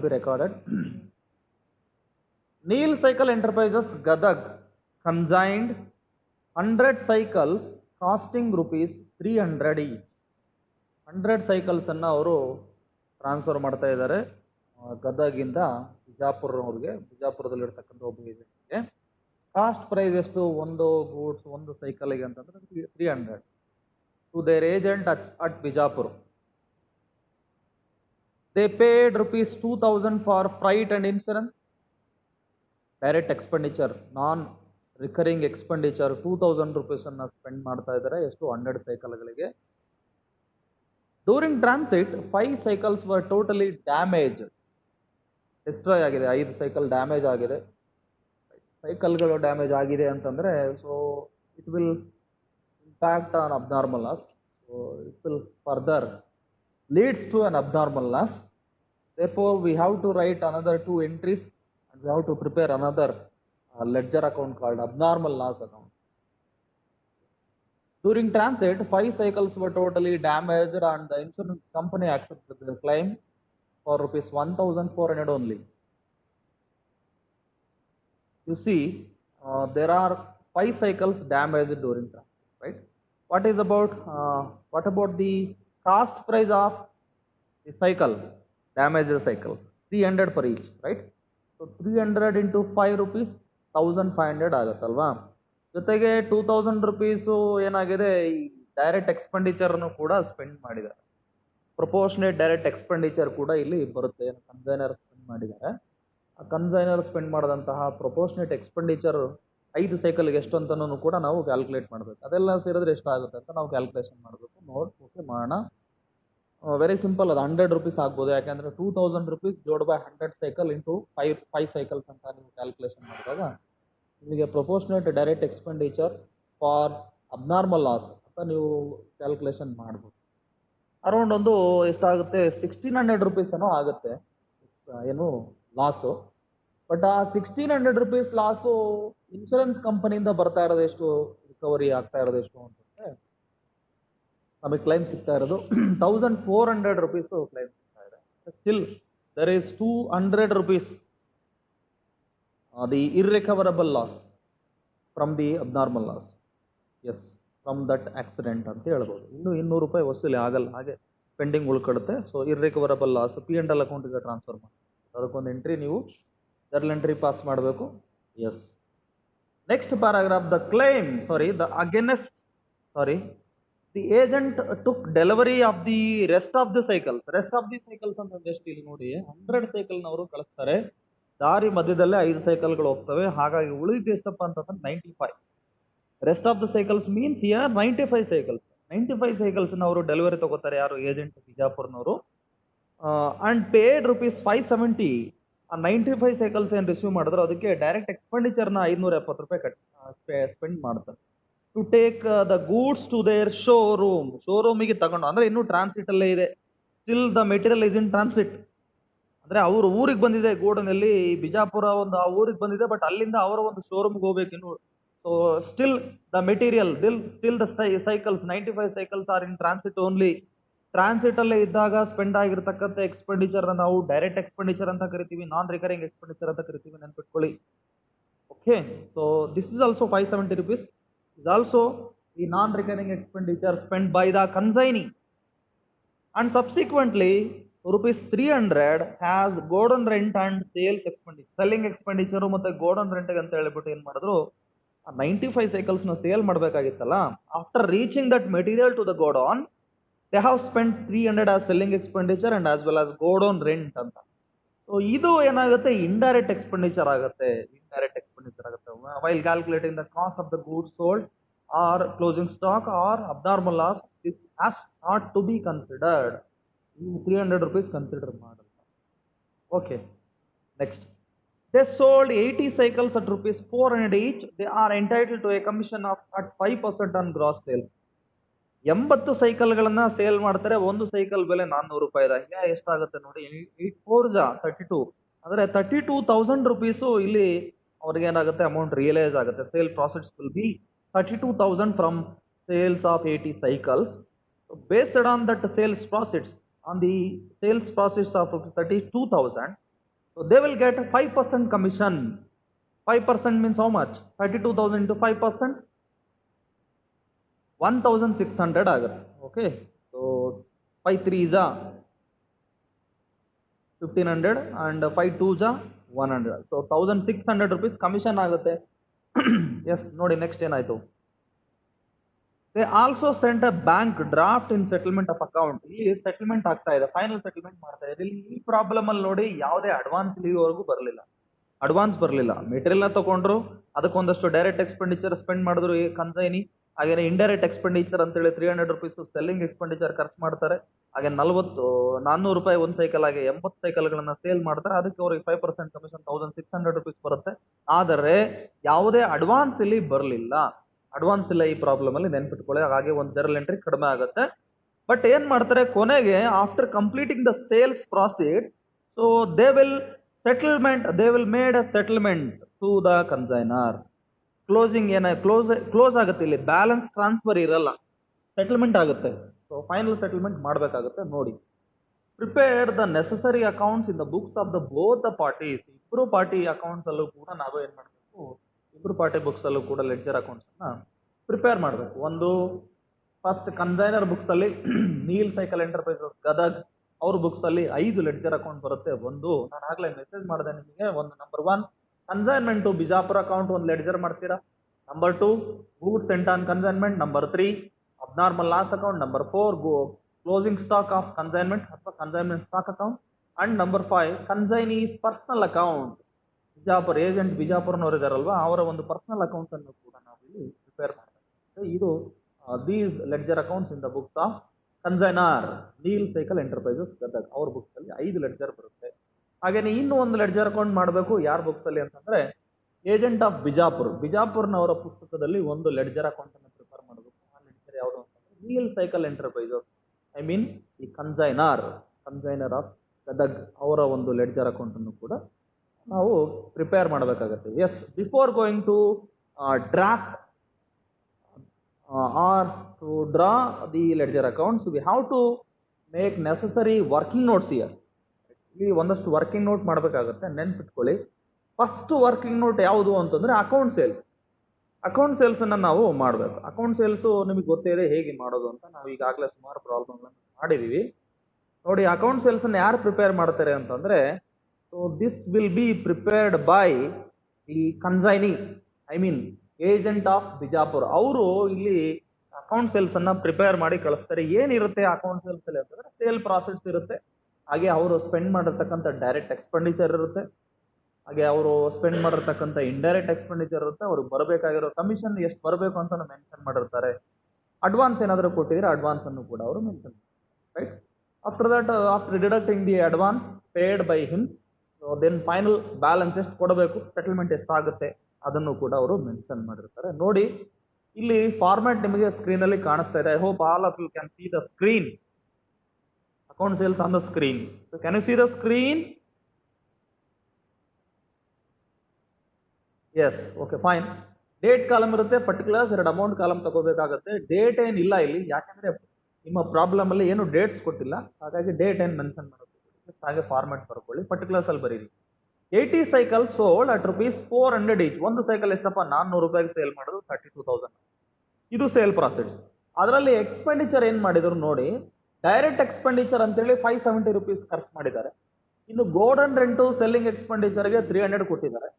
be recorded. Neil Cycle Enterprises Gadag consigned 100 cycles costing rupees 300 each. 100 cycles ಅನ್ನು ಅವರು transfer ಮಾಡ್ತಾ ಇದ್ದಾರೆ ಗದಗಿಂದ ಬಿಜಾಪುರದವ್ರಿಗೆ, ಬಿಜಾಪುರದಲ್ಲಿರ್ತಕ್ಕಂಥ ಒಬ್ಬ ಏಜೆಂಟ್ಗೆ. ಕಾಸ್ಟ್ ಪ್ರೈಸ್ ಎಷ್ಟು ಒಂದು ಗೂಡ್ಸ್ ಒಂದು ಸೈಕಲ್ಗೆ ಅಂತಂದ್ರೆ 300 to their agent at Bijapur. They paid rupees 2000 for freight and insurance. Direct expenditure, non-recurring expenditure 2000 rupees ಅನ್ನ ಸ್ಪೆಂಡ್ ಮಾಡ್ತಾ ಇದ್ದಾರೆ. ಎಷ್ಟು 100 ಸೈಕಲ್ಗಳಿಗೆ. During transit 5 cycles were totally damaged. Destroy ಆಗಿದೆ, 5 ಸೈಕಲ್ ಡ್ಯಾಮೇಜ್ ಆಗಿದೆ. ಸೈಕಲ್ಗಳು ಡ್ಯಾಮೇಜ್ ಆಗಿದೆ ಅಂತಂದ್ರೆ so it will impact on abnormal loss. So it will further leads to an abnormal loss. Therefore, we have to write another 2 entries and we have to prepare another ledger account called abnormal loss account. During transit, 5 cycles were totally damaged and the insurance company accepted the claim for rupees 1400 only. You see, there are 5 cycles damaged during transit, right? What about the cost price of the cycle, damaged cycle? 300 per each, right? So 300 into 5 rupees 1500 ಆಗುತ್ತಲ್ವಾ. ಜೊತೆಗೆ 2000 rupees ಏನಾಗಿದೆ, ಈ direct ಎಕ್ಸ್ಪೆಂಡಿಚರ್ನು ಕೂಡ spend ಮಾಡಿದ್ದಾರೆ. Proportionate direct expenditure ಕೂಡ ಇಲ್ಲಿ ಬರುತ್ತೆ. Consignor spend ಮಾಡಿದ್ದಾರೆ. ಆ ಕನ್ಸೈನರ್ ಸ್ಪೆಂಡ್ ಮಾಡಿದಂತಹ ಪ್ರಪೋರ್ಷನೇಟ್ ಎಕ್ಸ್ಪೆಂಡಿಚರ್ 5 ಸೈಕಲ್ಗೆ ಎಷ್ಟು ಅಂತನೂ ಕೂಡ ನಾವು ಕ್ಯಾಲ್ಕುಲೇಟ್ ಮಾಡಬೇಕು. ಅದೆಲ್ಲ ಸೇರಿದ್ರೆ ಎಷ್ಟಾಗುತ್ತೆ ಅಂತ ನಾವು ಕ್ಯಾಲ್ಕುಲೇಷನ್ ಮಾಡಬೇಕು. ಓಕೆ ಮಾಡೋಣ. ವೆರಿ ಸಿಂಪಲ್, ಅದು 100 rupees ಆಗ್ಬೋದು. ಯಾಕೆಂದರೆ 2000 rupees divide by 100 cycle into 5 cycles ಅಂತ ನೀವು ಕ್ಯಾಲ್ಕುಲೇಷನ್ ಮಾಡಿದಾಗ ನಿಮಗೆ proportionate direct expenditure for abnormal loss ಅಂತ ನೀವು ಕ್ಯಾಲ್ಕುಲೇಷನ್ ಮಾಡ್ಬೋದು. ಅರೌಂಡ್ ಒಂದು ಎಷ್ಟಾಗುತ್ತೆ, 1600 rupees ಏನೋ ಆಗುತ್ತೆ ಏನು ಲಾಸು. ಬಟ್ ಆ 1600 rupees ಲಾಸು ಇನ್ಶೂರೆನ್ಸ್ ಕಂಪನಿಯಿಂದ ಬರ್ತಾ ಇರೋದು ಎಷ್ಟು, ರಿಕವರಿ ಆಗ್ತಾ ಇರೋದು ಎಷ್ಟು ಅಂತಂದರೆ ನಮಗೆ ಕ್ಲೈಮ್ ಸಿಗ್ತಾ ಇರೋದು 1400 rupees ಕ್ಲೈಮ್ ಸಿಗ್ತಾ ಇದೆ. Still there is 200 rupees the irrecoverable loss from the abnormal loss. Yes, from that accident ಅಂತ ಹೇಳ್ಬೋದು. ಇನ್ನು 200 ರೂಪಾಯಿ ವಸೂಲಿ ಆಗಲ್ಲ, ಹಾಗೆ ಪೆಂಡಿಂಗ್ ಉಳ್ಕೊಡುತ್ತೆ. ಸೊ ಇರ್ರಿಕವರಬಲ್ ಲಾಸ್ P&L ಅಕೌಂಟಿಗೆ ಟ್ರಾನ್ಸ್ಫರ್ ಮಾಡಿ ಅದಕ್ಕೊಂದು ಎಂಟ್ರಿ ನೀವು ಜರ್ನಲ್ ಎಂಟ್ರಿ ಪಾಸ್ ಮಾಡಬೇಕು. Yes, next paragraph, the agent took delivery of the rest of the cycles. Rest of the cycles ಅಂತ ಎಷ್ಟು ಇಲ್ಲಿ ನೋಡಿ, 100 ಸೈಕಲ್ನವರು ಕಳಿಸ್ತಾರೆ. ದಾರಿ ಮಧ್ಯದಲ್ಲೇ 5 ಸೈಕಲ್ಗಳು ಹೋಗ್ತವೆ. ಹಾಗಾಗಿ ಉಳಿದ ಎಷ್ಟಪ್ಪ ಅಂತಂದ್ರೆ 95. Rest of the cycles means here 95 cycles. 95 ಸೈಕಲ್ಸ್ನ ಅವರು ಡೆಲಿವರಿ ತಗೋತಾರೆ. ಯಾರು, ಏಜೆಂಟ್ ಬಿಜಾಪುರ್ನವರು. And paid rupees 570. ಆ 95 ಸೈಕಲ್ಸ್ ಏನು ರಿಸೀವ್ ಮಾಡಿದ್ರು ಅದಕ್ಕೆ ಡೈರೆಕ್ಟ್ ಎಕ್ಸ್ಪೆಂಡಿಚರ್ನ 570 ರೂಪಾಯಿ ಸ್ಪೆಂಡ್ ಮಾಡ್ತಾರೆ. To take the goods to their ಶೋರೂಮಿಗೆ ತಗೊಂಡು, ಅಂದರೆ ಇನ್ನೂ ಟ್ರಾನ್ಸಿಟಲ್ಲೇ ಇದೆ. Still the material is in transit. ಅಂದರೆ ಅವರು ಊರಿಗೆ ಬಂದಿದೆ, ಗೋಡನಲ್ಲಿ ಬಿಜಾಪುರ ಒಂದು ಆ ಊರಿಗೆ ಬಂದಿದೆ. ಬಟ್ ಅಲ್ಲಿಂದ ಅವರ ಒಂದು ಶೋರೂಮ್ಗೆ ಹೋಗ್ಬೇಕು ಇನ್ನು. So still the material, still the cycles 95 cycles are in transit only. ಟ್ರಾನ್ಸಿಟಲ್ಲೇ ಇದ್ದಾಗ ಸ್ಪೆಂಡ್ ಆಗಿರ್ತಕ್ಕಂಥ ಎಕ್ಸ್ಪೆಂಡಿಚರ್ನ ನಾವು ಡೈರೆಕ್ಟ್ ಎಕ್ಸ್ಪೆಂಡಿಚರ್ ಅಂತ ಕರಿತೀವಿ, ನಾನ್ ರಿಕರಿಂಗ್ ಎಕ್ಸ್ಪೆಂಡಿಚರ್ ಅಂತ ಕರಿತೀವಿ, ನೆನ್ಪಿಟ್ಕೊಳ್ಳಿ. Okay, so this is also 570 rupees. is also the non-recurring expenditure spent by the consignee. And subsequently rupees 300 has godown rent and sales expenditure. Selling expenditure ಮತ್ತೆ godown rent ಅಂತ ಹೇಳಿಬಿಟ್ಟು ಏನು ಮಾಡಿದ್ರು, 95 ಸೈಕಲ್ಸ್ನ ಸೇಲ್ ಮಾಡಬೇಕಾಗಿತ್ತಲ್ಲ. After reaching that material to the godown, they have spent 300 as selling expenditure and as well as godown rent ಅಂತ. So ಇದು ಏನಾಗುತ್ತೆ, ಇಂಡೈರೆಕ್ಟ್ ಎಕ್ಸ್ಪೆಂಡಿಚರ್ ಆಗುತ್ತೆ. While calculating the cost of the goods sold or closing stock or abnormal loss, this has not to be considered. ಈ 300 rupees consider ಮಾಡಲ್ಲ. Okay, next, they sold 80 cycles at rupees 400 each. They are entitled to a commission of at 5% on gross sales. 80 ಸೈಕಲ್ಗಳನ್ನ sale ಮಾಡ್ತಾರೆ. ಒಂದು cycle ಬೆಲೆ 400 ರೂಪಾಯಿ ಇದೆ. ಎಷ್ಟಾಗುತ್ತೆ ನೋಡಿ, 8 4 32. ಅಂದರೆ 32,000 rupees ಇಲ್ಲಿ ಅವ್ರಿಗೆ ಏನಾಗುತ್ತೆ, ಅಮೌಂಟ್ ರಿಯಲೈಸ್ ಆಗುತ್ತೆ. Sale profits will be 32,000 from sales of 80 cycles. Based on that sales profits, on the sales profits of 32,000, So they will get 5% commission. 5% means how much? 32,000 into 5%, 1,600 ಆಗುತ್ತೆ. Okay, so 5 3 is 1500 and 5 2 is 100. So 1,600 rupees commission ಆಗುತ್ತೆ. Yes, ನೋಡಿ next ಏನಾಯ್ತು. They also sent a bank draft in settlement of account. ಇಲ್ಲಿ settlement ಆಗ್ತಾ ಇದೆ, final settlement ಮಾಡ್ತಾ ಇದೆ. ಇಲ್ಲಿ ಈ ಪ್ರಾಬ್ಲಮ್ ಅಲ್ಲಿ ನೋಡಿ ಯಾವುದೇ ಅಡ್ವಾನ್ಸ್ ಇಲ್ಲಿವರೆಗೂ ಬರಲಿಲ್ಲ. ಮೆಟೀರಿಯಲ್ ನ ತಗೊಂಡ್ರು, ಅದಕ್ಕೊಂದಷ್ಟು ಡೈರೆಕ್ಟ್ ಎಕ್ಸ್ಪೆಂಡಿಚರ್ ಸ್ಪೆಂಡ್ ಮಾಡಿದ್ರು ಈ ಕನ್ಸೈನಿ. ಹಾಗೇನೆ ಇಂಡೈರೆಕ್ಟ್ ಎಕ್ಸ್ಪೆಂಡಿಚರ್ ಅಂತೇಳಿ 300 rupees ಸೆಲ್ಲಿಂಗ್ ಎಕ್ಸ್ಪೆಂಡಿಚರ್ ಖರ್ಚು ಮಾಡ್ತಾರೆ. ಹಾಗೆ 400 ರೂಪಾಯಿ ಒಂದು ಸೈಕಲ್, ಹಾಗೆ 80 ಸೈಕಲ್ಗಳನ್ನ ಸೇಲ್ ಮಾಡ್ತಾರೆ. ಅದಕ್ಕೆ ಅವ್ರಿಗೆ 5% ಕಮಿಷನ್ 1,600 rupees ಬರುತ್ತೆ. ಆದರೆ ಯಾವುದೇ ಅಡ್ವಾನ್ಸ್ ಇಲ್ಲಿ ಬರಲಿಲ್ಲ. ಅಡ್ವಾನ್ಸ್ ಇಲ್ಲ ಈ ಪ್ರಾಬ್ಲಮ್ ಅಲ್ಲಿ, ನೆನ್ಪಿಟ್ಕೊಳ್ಳಿ. ಹಾಗೆ ಒಂದು ಜರ್ನಲ್ ಎಂಟ್ರಿ ಕಡಿಮೆ ಆಗುತ್ತೆ. ಬಟ್ ಏನ್ ಮಾಡ್ತಾರೆ ಕೊನೆಗೆ, after completing the sales process, so they will made a settlement to the consignor. Closing close ಆಗುತ್ತೆ. ಇಲ್ಲಿ ಬ್ಯಾಲೆನ್ಸ್ ಟ್ರಾನ್ಸ್ಫರ್ ಇರಲ್ಲ, ಸೆಟಲ್ಮೆಂಟ್ ಆಗುತ್ತೆ. ಸೊ ಫೈನಲ್ ಸೆಟಲ್ಮೆಂಟ್ ಮಾಡಬೇಕಾಗುತ್ತೆ. ನೋಡಿ, prepare the necessary accounts in the books of the both the parties. ಇಬ್ಬರು party accounts ಅಲ್ಲೂ ಕೂಡ ನಾವು ಏನ್ ಮಾಡಬೇಕು, ಇಬ್ಬರು ಪಾರ್ಟಿ ಬುಕ್ಸ್ ಅಲ್ಲೂ ಕೂಡ ಲೆಡ್ಜರ್ ಅಕೌಂಟ್ಸ್ ಅನ್ನ ಪ್ರಿಪೇರ್ ಮಾಡಬೇಕು. ಒಂದು ಫಸ್ಟ್ ಕನ್ಸೈನರ್ ಬುಕ್ಸ್ ಅಲ್ಲಿ ನೀಲ್ ಸೈಕಲ್ ಎಂಟರ್ಪ್ರೈಸಸ್ ಗದಗ್ ಅವ್ರ ಬುಕ್ಸ್ ಅಲ್ಲಿ 5 ಲೆಡ್ಜರ್ ಅಕೌಂಟ್ ಬರುತ್ತೆ. ಒಂದು ನಾನು ಆಗ್ಲೇ ಮೆಸೇಜ್ ಮಾಡಿದೆ ನಿಮಗೆ, ಒಂದು number 1 consignment to Bijapur account ಒಂದು ಲೆಡ್ಜರ್ ಮಾಡ್ತೀರಾ. Number 2 goods sent on consignment. Number 3 abnormal loss account. Number 4 closing stock of consignment ಅಥವಾ consignment stock account. And number 5 consignee's personal account. Bijapur agent ಬಿಜಾಪುರ್ನವ್ರು ಇದಾರಲ್ವಾ, ಅವರ ಒಂದು ಪರ್ಸನಲ್ ಅಕೌಂಟ್ ಅನ್ನು ಕೂಡ ನಾವು ಇಲ್ಲಿ ಪ್ರಿಪೇರ್ ಮಾಡಬೇಕು. ಇದು these ledger accounts in the books of consignor Neel Cycle Enterprises Gadag ಅವ್ರ ಬುಕ್ಸ್ ಅಲ್ಲಿ 5 ಲೆಡ್ಜರ್ ಬರುತ್ತೆ. ಹಾಗೇನೆ ಇನ್ನೂ ಒಂದು ಲೆಡ್ಜರ್ ಅಕೌಂಟ್ ಮಾಡಬೇಕು. ಯಾರ ಬುಕ್ಸ್ ಅಲ್ಲಿ ಅಂತಂದ್ರೆ ಏಜೆಂಟ್ ಆಫ್ ಬಿಜಾಪುರ್ನವರ ಪುಸ್ತಕದಲ್ಲಿ ಒಂದು ಲೆಡ್ಜರ್ ಅಕೌಂಟ್ ಅನ್ನು ಪ್ರಿಪೇರ್ ಮಾಡಬೇಕು. ಆ ಲೆಡ್ಜರ್ ಯಾವುದು ಅಂತಂದ್ರೆ Neel Cycle Enterprises, I mean ಈ ಕನ್ಸೈನರ್ ಆಫ್ ಗದಗ್ ಅವರ ಒಂದು ಲೆಡ್ಜರ್ ಅಕೌಂಟ್ ಅನ್ನು ಕೂಡ ನಾವು ಪ್ರಿಪೇರ್ ಮಾಡಬೇಕಾಗತ್ತೆ. Yes, before going to draft or to draw the ledger accounts, we have to make necessary working notes here. ಇಲ್ಲಿ ಒಂದಷ್ಟು ವರ್ಕಿಂಗ್ ನೋಟ್ ಮಾಡಬೇಕಾಗುತ್ತೆ, ನೆನ್ಪಿಟ್ಕೊಳ್ಳಿ. ಫಸ್ಟ್ ವರ್ಕಿಂಗ್ ನೋಟ್ ಯಾವುದು ಅಂತಂದ್ರೆ ಅಕೌಂಟ್ ಸೇಲ್ಸ್ ಅನ್ನ ನಾವು ಮಾಡಬೇಕು. ಅಕೌಂಟ್ ಸೇಲ್ಸ್ ನಿಮಗೆ ಗೊತ್ತಿದೆ ಹೇಗೆ ಮಾಡೋದು ಅಂತ. ನಾವು ಈಗಾಗಲೇ ಸುಮಾರು ಪ್ರಾಬ್ಲಮ್ಗಳನ್ನು ಮಾಡಿದೀವಿ. ನೋಡಿ, ಅಕೌಂಟ್ ಸೇಲ್ಸ್ ಅನ್ನು ಯಾರು ಪ್ರಿಪೇರ್ ಮಾಡ್ತಾರೆ ಅಂತಂದ್ರೆ, so this will be prepared by the consignee, I mean agent of Bijapur. ಅವರು ಇಲ್ಲಿ ಅಕೌಂಟ್ ಸೇಲ್ಸ್ ಅನ್ನ ಪ್ರಿಪೇರ್ ಮಾಡಿ ಕಳಿಸ್ತಾರೆ. ಏನಿರುತ್ತೆ ಅಕೌಂಟ್ ಸೇಲ್ಸ್ ಅಲ್ಲಿ ಅಂತಂದ್ರೆ ಸೇಲ್ ಪ್ರಾಸೆಸ್ ಇರುತ್ತೆ, ಹಾಗೆ ಅವರು ಸ್ಪೆಂಡ್ ಮಾಡಿರ್ತಕ್ಕಂಥ ಡೈರೆಕ್ಟ್ ಎಕ್ಸ್ಪೆಂಡಿಚರ್ ಇರುತ್ತೆ, ಹಾಗೆ ಅವರು ಸ್ಪೆಂಡ್ ಮಾಡಿರ್ತಕ್ಕಂಥ ಇಂಡೈರೆಕ್ಟ್ ಎಕ್ಸ್ಪೆಂಡಿಚರ್ ಇರುತ್ತೆ, ಅವ್ರಿಗೆ ಬರಬೇಕಾಗಿರೋ ಕಮಿಷನ್ ಎಷ್ಟು ಬರಬೇಕು ಅಂತ ಮೆನ್ಷನ್ ಮಾಡಿರ್ತಾರೆ. ಅಡ್ವಾನ್ಸ್ ಏನಾದರೂ ಕೊಟ್ಟಿದ್ರೆ ಅಡ್ವಾನ್ಸ್ ಅನ್ನು ಕೂಡ ಅವರು ಮೆನ್ಷನ್ ಮಾಡ್ತಾರೆ, right. After that, after deducting the advance paid by him, so then final balance ಎಷ್ಟು ಕೊಡಬೇಕು, ಸೆಟಲ್ಮೆಂಟ್ ಎಷ್ಟಾಗುತ್ತೆ ಅದನ್ನು ಕೂಡ ಅವರು ಮೆನ್ಷನ್ ಮಾಡಿರ್ತಾರೆ. ನೋಡಿ, ಇಲ್ಲಿ ಫಾರ್ಮ್ಯಾಟ್ ನಿಮಗೆ ಸ್ಕ್ರೀನ್ ಅಲ್ಲಿ ಕಾಣಿಸ್ತಾ ಇದೆ. I hope all of you can see the screen. Account sales on the screen. So can you see the screen? Yes, okay, fine. Date column ಇರುತ್ತೆ, ಪರ್ಟಿಕ್ಯುಲರ್ಸ್ 2 ಅಮೌಂಟ್ ಕಾಲಮ್ ತಗೋಬೇಕಾಗುತ್ತೆ. Date ಏನಿಲ್ಲ ಇಲ್ಲಿ, ಯಾಕಂದ್ರೆ ನಿಮ್ಮ ಪ್ರಾಬ್ಲಮ್ ಅಲ್ಲಿ ಏನು ಡೇಟ್ಸ್ ಕೊಟ್ಟಿಲ್ಲ, ಹಾಗಾಗಿ ಡೇಟ್ ಏನು ಮೆನ್ಷನ್ ಮಾಡೋದು, ಹಾಗೆ ಫಾರ್ಮ್ಯಾಟ್ ಬರ್ಕೊಳ್ಳಿ. ಪರ್ಟಿಕ್ಯುಲರ್ಸ್ ಅಲ್ಲಿ ಬರೀರಿ. 80 ಸೈಕಲ್ ಸೋಲ್ಡ್ ಅಟ್ ₹400 ಈಚ್. ಒಂದು ಸೈಕಲ್ ಎಷ್ಟಪ್ಪ, 400 ರೂಪಾಯಿಗೆ ಸೇಲ್ ಮಾಡೋದು, 32,000. ಇದು ಸೇಲ್ ಪ್ರಾಫಿಟ್ಸ್. ಅದರಲ್ಲಿ ಎಕ್ಸ್ಪೆಂಡಿಚರ್ ಏನ್ ಮಾಡಿದ್ರು ನೋಡಿ, ಡೈರೆಕ್ಟ್ ಎಕ್ಸ್ಪೆಂಡಿಚರ್ ಅಂತೇಳಿ 570 ರೂಪೀಸ್ ಖರ್ಚು ಮಾಡಿದ್ದಾರೆ. ಇನ್ನು ಗೋಡನ್ ರೆಂಟು ಸೆಲ್ಲಿಂಗ್ ಎಕ್ಸ್ಪೆಂಡಿಚರ್ಗೆ 300 ಕೊಟ್ಟಿದ್ದಾರೆ.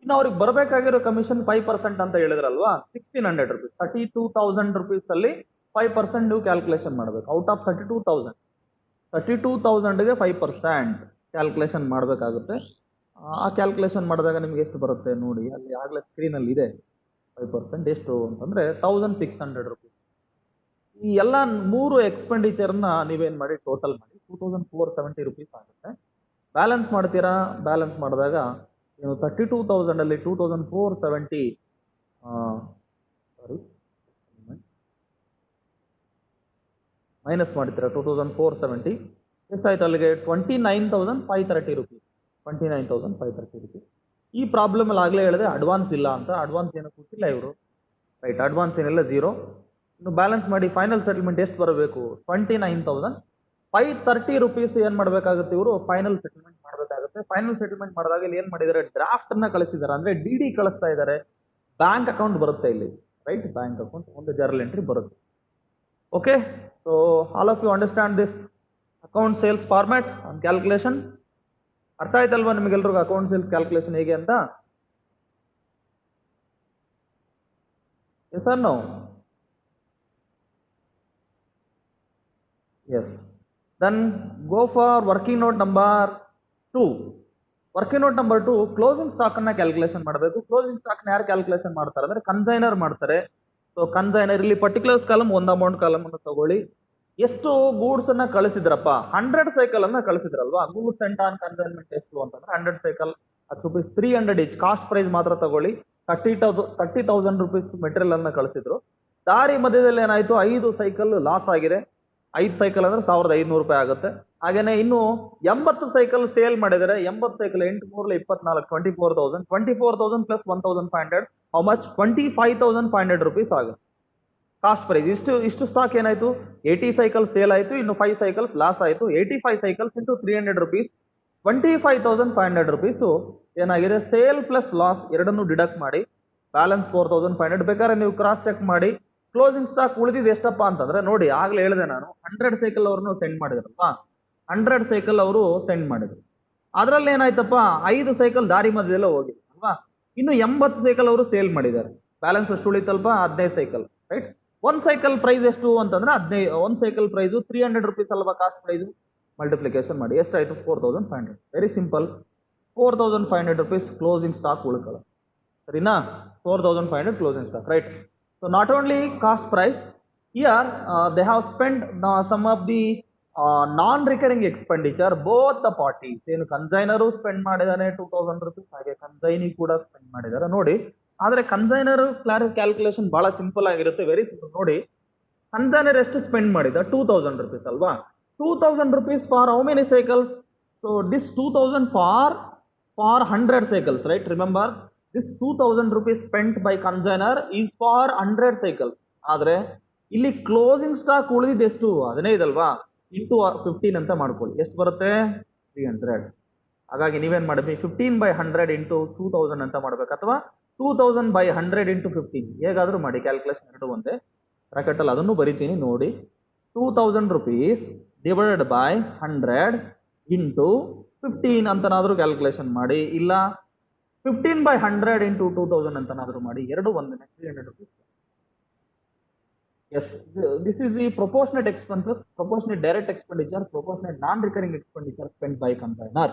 ಇನ್ನು ಅವ್ರಿಗೆ ಬರಬೇಕಾಗಿರೋ ಕಮಿಷನ್ 5% ಅಂತ ಹೇಳಿದ್ರಲ್ವಾ, 1600 ರೂಪೀಸ್. 32,000 ರೂಪೀಸ್ ಅಲ್ಲಿ 5% ನೀವು ಕ್ಯಾಲ್ಕುಲೇಷನ್ ಮಾಡಬೇಕು. ಔಟ್ ಆಫ್ 32,000ಗೆ 5% ಕ್ಯಾಲ್ಕುಲೇಷನ್ ಮಾಡಬೇಕಾಗುತ್ತೆ. ಆ ಕ್ಯಾಲ್ಕುಲೇಷನ್ ಮಾಡಿದಾಗ ನಿಮ್ಗೆ ಎಷ್ಟು ಬರುತ್ತೆ ನೋಡಿ, ಅಲ್ಲಿ ಆಗಲೇ ಸ್ಕ್ರೀನಲ್ಲಿ ಇದೆ. 5% ಎಷ್ಟು ಅಂತಂದ್ರೆ 1,600 ರೂಪೀಸ್. ಈ ಎಲ್ಲ 3 ಎಕ್ಸ್ಪೆಂಡಿಚರ್ನ ನೀವೇನು ಮಾಡಿ, ಟೋಟಲ್ ಮಾಡಿ 2,470 ರೂಪೀಸ್ ಆಗುತ್ತೆ. ಬ್ಯಾಲೆನ್ಸ್ ಮಾಡ್ತೀರಾ, ಬ್ಯಾಲೆನ್ಸ್ ಮಾಡಿದಾಗ ನೀವು 32,000 ಅಲ್ಲಿ 2,470 ಮೈನಸ್ ಮಾಡ್ತೀರಾ. 2,470 ಎಷ್ಟಾಯ್ತು ಅಲ್ಲಿಗೆ? 29,530 ರೂಪೀಸ್. 29,530 ರೂಪೀಸ್. ಈ ಪ್ರಾಬ್ಲಮ್ ಅಲ್ಲಿ ಆಗಲೇ ಹೇಳಿದೆ ಅಡ್ವಾನ್ಸ್ ಇಲ್ಲ ಅಂತ. ಅಡ್ವಾನ್ಸ್ ಏನೂ ಕೊಟ್ಟಿಲ್ಲ ಇವರು, ರೈಟ್. ಅಡ್ವಾನ್ಸ್ ಏನಿಲ್ಲ, 0. ಇನ್ನು ಬ್ಯಾಲೆನ್ಸ್ ಮಾಡಿ ಫೈನಲ್ ಸೆಟಲ್ಮೆಂಟ್ ಎಷ್ಟು ಬರಬೇಕು? 530 ರುಪೀಸ್ ಏನ್ ಮಾಡ್ಬೇಕಾಗುತ್ತೆ ಇವರು ಫೈನಲ್ ಸೆಟಲ್ಮೆಂಟ್ ಮಾಡಬೇಕಾಗುತ್ತೆ. ಫೈನಲ್ ಸೆಟಲ್ಮೆಂಟ್ ಮಾಡಿದಾಗ ಇಲ್ಲಿ ಏನ್ ಮಾಡಿದ್ದಾರೆ, ಡ್ರಾಫ್ಟ್ ಅನ್ನ ಕಳಿಸಿದ್ದಾರೆ, ಅಂದ್ರೆ ಡಿ ಕಳಿಸ್ತಾ ಇದ್ದಾರೆ. ಬ್ಯಾಂಕ್ ಅಕೌಂಟ್ ಬರುತ್ತೆ ಇಲ್ಲಿ, ರೈಟ್, ಬ್ಯಾಂಕ್ ಅಕೌಂಟ್ ಒಂದು ಜರ್ನಲ್ ಎಂಟ್ರಿ ಬರುತ್ತೆ. Okay, so all of you understand this account sales format and calculation. ಅರ್ಥ ಆಯ್ತಲ್ವಾ ನಿಮಗೆಲ್ರಿಗೂ ಅಕೌಂಟ್ ಸೇಲ್ಸ್ ಕ್ಯಾಲ್ಕುಲೇಷನ್ ಹೇಗೆ ಅಂತ? Yes or no? Yes. Then go for working note number 2. Working note number 2, closing stock ಅನ್ನ calculation ಮಾಡಬೇಕು. Closing stock ನ ಯಾರು calculation ಮಾಡ್ತಾರೆ ಅಂದ್ರೆ ಕನ್ಸೈನರ್ ಮಾಡ್ತಾರೆ. ಸೊ ಕನ್ಸೈನರ್ ಇಲ್ಲಿ ಪರ್ಟಿಕ್ಯುಲರ್ಸ್ ಕಾಲಮ್, ಒಂದು ಅಮೌಂಟ್ ಕಾಲಮ್ ಅನ್ನು ತಗೊಳ್ಳಿ. ಎಷ್ಟು ಗೂಡ್ಸ್ ಅನ್ನ ಕಳಿಸಿದ್ರಪ್ಪ? 100 ಸೈಕಲ್ ಅನ್ನ ಕಳಿಸಿದ್ರಲ್ವಾ? ಗೂಡ್ಸ್ ಸೆಂಟ್ ಆನ್ ಕನ್ಸೈನ್ಮೆಂಟ್ ಎಷ್ಟು ಅಂತಂದ್ರೆ 100 cycle at rupees 300 each. Cost price ಮಾತ್ರ ತಗೊಳ್ಳಿ. 30,000 ರುಪೀಸ್ ಮೆಟೀರಿಯಲ್ ಅನ್ನ ಕಳಿಸಿದ್ರು. ದಾರಿ ಮಧ್ಯದಲ್ಲಿ ಏನಾಯ್ತು, 5 ಸೈಕಲ್ ಲಾಸ್ ಆಗಿದೆ. 5 ಸೈಕಲ್ ಅಂದ್ರೆ 1500 ರೂಪಾಯಿ ಆಗುತ್ತೆ. ಹಾಗೇನೆ ಇನ್ನು 80 ಸೈಕಲ್ ಸೇಲ್ ಮಾಡಿದರೆ, 80 cycle 8 3 24, 24,000 plus 1,500, how much? 25,500 rupees ಆಗುತ್ತೆ ಕಾಸ್ಟ್ ಪ್ರೈಸ್. ಇಷ್ಟು ಸ್ಟಾಕ್ ಏನಾಯ್ತು, 80 ಸೈಕಲ್ ಸೇಲ್ ಆಯ್ತು, ಇನ್ನು 5 ಸೈಕಲ್ಸ್ ಲಾಸ್ ಆಯ್ತು. 85 ಸೈಕಲ್ಸ್ ಇಂಟು 300 ರುಪೀಸ್, 25,500 ರುಪೀಸ್ ಏನಾಗಿದೆ, ಸೇಲ್ ಪ್ಲಸ್ ಲಾಸ್ ಎರಡನ್ನು ಡಿಡಕ್ಟ್ ಮಾಡಿ ಬ್ಯಾಲೆನ್ಸ್ 4,500. ಬೇಕಾದ್ರೆ ನೀವು ಕ್ರಾಸ್ ಚೆಕ್ ಮಾಡಿ. ಕ್ಲೋಸಿಂಗ್ ಸ್ಟಾಕ್ ಉಳಿದಿದೆ ಎಷ್ಟಪ್ಪ ಅಂತಂದ್ರೆ ನೋಡಿ, ಆಗ್ಲೇ ಹೇಳಿದೆ ನಾನು, 100 ಸೈಕಲ್ ಅವ್ರನ್ನು ಸೆಂಡ್ ಮಾಡಿದ್ರಲ್ವಾ? 100 ಸೈಕಲ್ ಅವರು ಸೆಂಡ್ ಮಾಡಿದ್ರು. ಅದ್ರಲ್ಲಿ ಏನಾಯ್ತಪ್ಪ, 5 ಸೈಕಲ್ ದಾರಿ ಮಧ್ಯದಲ್ಲೇ ಹೋಗಿದೆ ಅಲ್ವಾ? ಇನ್ನು 80 ಸೈಕಲ್ ಅವರು ಸೇಲ್ ಮಾಡಿದ್ದಾರೆ. ಬ್ಯಾಲೆನ್ಸ್ ಎಷ್ಟು ಉಳಿತಲ್ಪ? 15 ಸೈಕಲ್, ರೈಟ್? 1 ಸೈಕಲ್ ಪ್ರೈಸ್ ಎಷ್ಟು ಅಂತಂದ್ರೆ 1 ಸೈಕಲ್ ಪ್ರೈಸು 300 ರುಪೀಸ್ ಅಲ್ವಾ ಕಾಸ್ಟ್ ಪ್ರೈಸು? ಮಲ್ಟಿಪ್ಲಿಕೇಶನ್ ಮಾಡಿ ಎಷ್ಟಾಯ್ತು? 4,500. Very simple, 4,500 rupees closing stock ಉಳ್ಕೊಳ್ಳ, ಸರಿನಾ? 4,500 closing stock, right? So not only cost price, here they have spent some of the non-recurring expenditure, both the parties. ಏನು ಕನ್ಸೈನರು spend ಮಾಡಿದಾನೆ 2,000 rupees, ಹಾಗೆ consignee ಕೂಡ spend ಮಾಡಿದ್ದಾರೆ ನೋಡಿ. ಆದರೆ ಕನ್ಸೈನರ್ ಕ್ಯಾಲ್ಕುಲೇಷನ್ ಬಹಳ ಸಿಂಪಲ್ ಆಗಿರುತ್ತೆ, ವೆರಿ ಸಿಂಪಲ್. ನೋಡಿ, ಕನ್ಸೈನರ್ ಎಷ್ಟು ಸ್ಪೆಂಡ್ ಮಾಡಿದ? 2,000 ರುಪೀಸ್ ಅಲ್ವಾ? 2,000 rupees for how many cycles? So this 2,000 for 100 cycles, right? Remember, this 2,000 rupees spent by consigner is for 100 cycles. ಆದರೆ ಇಲ್ಲಿ ಕ್ಲೋಸಿಂಗ್ ಸ್ಟಾಕ್ ಉಳಿದಿದ್ದು ಎಷ್ಟು? 15 ಅಲ್ವಾ? ಇಂಟು 15 ಅಂತ ಮಾಡ್ಕೊಳ್ಳಿ. ಎಷ್ಟು ಬರುತ್ತೆ? 300. ಹಾಗಾಗಿ ನೀವೇನ್ ಮಾಡಬೇಕು, 15/100 ಇಂಟು 2,000 ಅಂತ ಮಾಡ್ಬೇಕು, ಅಥವಾ 2,000/100 ಇಂಟು 15, ಹೇಗಾದ್ರೂ ಮಾಡಿ. ಕ್ಯಾಲ್ಕುಲೇಷನ್ ಎರಡು ಒಂದೇ. ಬ್ರಾಕೆಟ್ ಅಲ್ಲಿ ಅದನ್ನು ಬರಿತೀನಿ ನೋಡಿ. 2,000 rupees divided by 100 into 15 ಅಂತನಾದ್ರೂ calculation ಮಾಡಿ, ಇಲ್ಲ 15/100 into 2,000 ಅಂತನಾದ್ರೂ ಮಾಡಿ. ಎರಡು ಒಂದೇ, 300 rupees. Yes, this is the proportionate expenses, proportionate direct expenditure, proportionate non-recurring expenditure spent by consignor.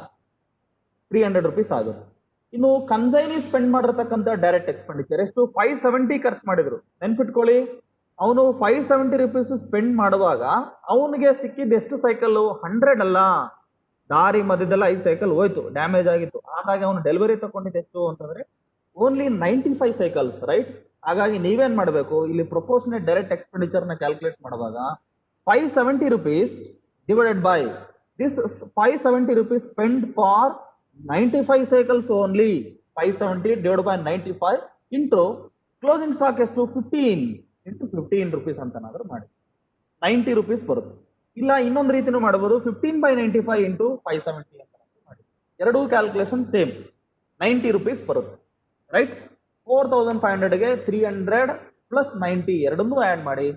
300 rupees ಆಗುತ್ತೆ. ಇನ್ನು ಕನ್ಸೈನಿ ಸ್ಪೆಂಡ್ ಮಾಡಿರ್ತಕ್ಕಂಥ ಡೈರೆಕ್ಟ್ ಎಕ್ಸ್ಪೆಂಡಿಚರ್ ಎಷ್ಟು? 570 ಖರ್ಚು ಮಾಡಿದ್ರು. ನೆನ್ಪಿಟ್ಕೊಳ್ಳಿ, ಅವನು 570 ರುಪೀಸ್ ಸ್ಪೆಂಡ್ ಮಾಡುವಾಗ ಅವನಿಗೆ ಸಿಕ್ಕಿದ್ದು ಎಷ್ಟು ಸೈಕಲ್? 100 ಅಲ್ಲ, ದಾರಿ ಮಧ್ಯದಲ್ಲಿ 5 ಸೈಕಲ್ ಹೋಯ್ತು, ಡ್ಯಾಮೇಜ್ ಆಗಿತ್ತು. ಹಾಗಾಗಿ ಅವನು ಡೆಲಿವರಿ ತಗೊಂಡಿದ್ದು ಎಷ್ಟು ಅಂತಂದ್ರೆ ಓನ್ಲಿ 95 ಸೈಕಲ್ಸ್, ರೈಟ್? ಹಾಗಾಗಿ ನೀವೇನ್ ಮಾಡಬೇಕು, ಇಲ್ಲಿ ಪ್ರೊಪೋರ್ಷನೇಟ್ ಡೈರೆಕ್ಟ್ ಎಕ್ಸ್ಪೆಂಡಿಚರ್ ನ ಕ್ಯಾಲ್ಕುಲೇಟ್ ಮಾಡುವಾಗ 570 rupees divided by this 570 rupees spend for 95 cycles only. 570 divide by 95 into closing stock ಎಷ್ಟು? 15 ಇಂಟು 15 ರುಪೀಸ್ ಅಂತನಾದ್ರೂ ಮಾಡಿ, 90 ರುಪೀಸ್ ಬರುತ್ತೆ. ಇಲ್ಲ ಇನ್ನೊಂದು ರೀತಿನೂ ಮಾಡಬಹುದು, 15/95 ಇಂಟು 570 ಅಂತ ಮಾಡಿ. ಎರಡೂ ಕ್ಯಾಲ್ಕುಲೇಷನ್ ಸೇಮ್, 90 ರುಪೀಸ್ ಬರುತ್ತೆ, ರೈಟ್? 4,500ಗೆ 300 ಪ್ಲಸ್ 90 ಎರಡನ್ನೂ ಆ್ಯಡ್ ಮಾಡಿ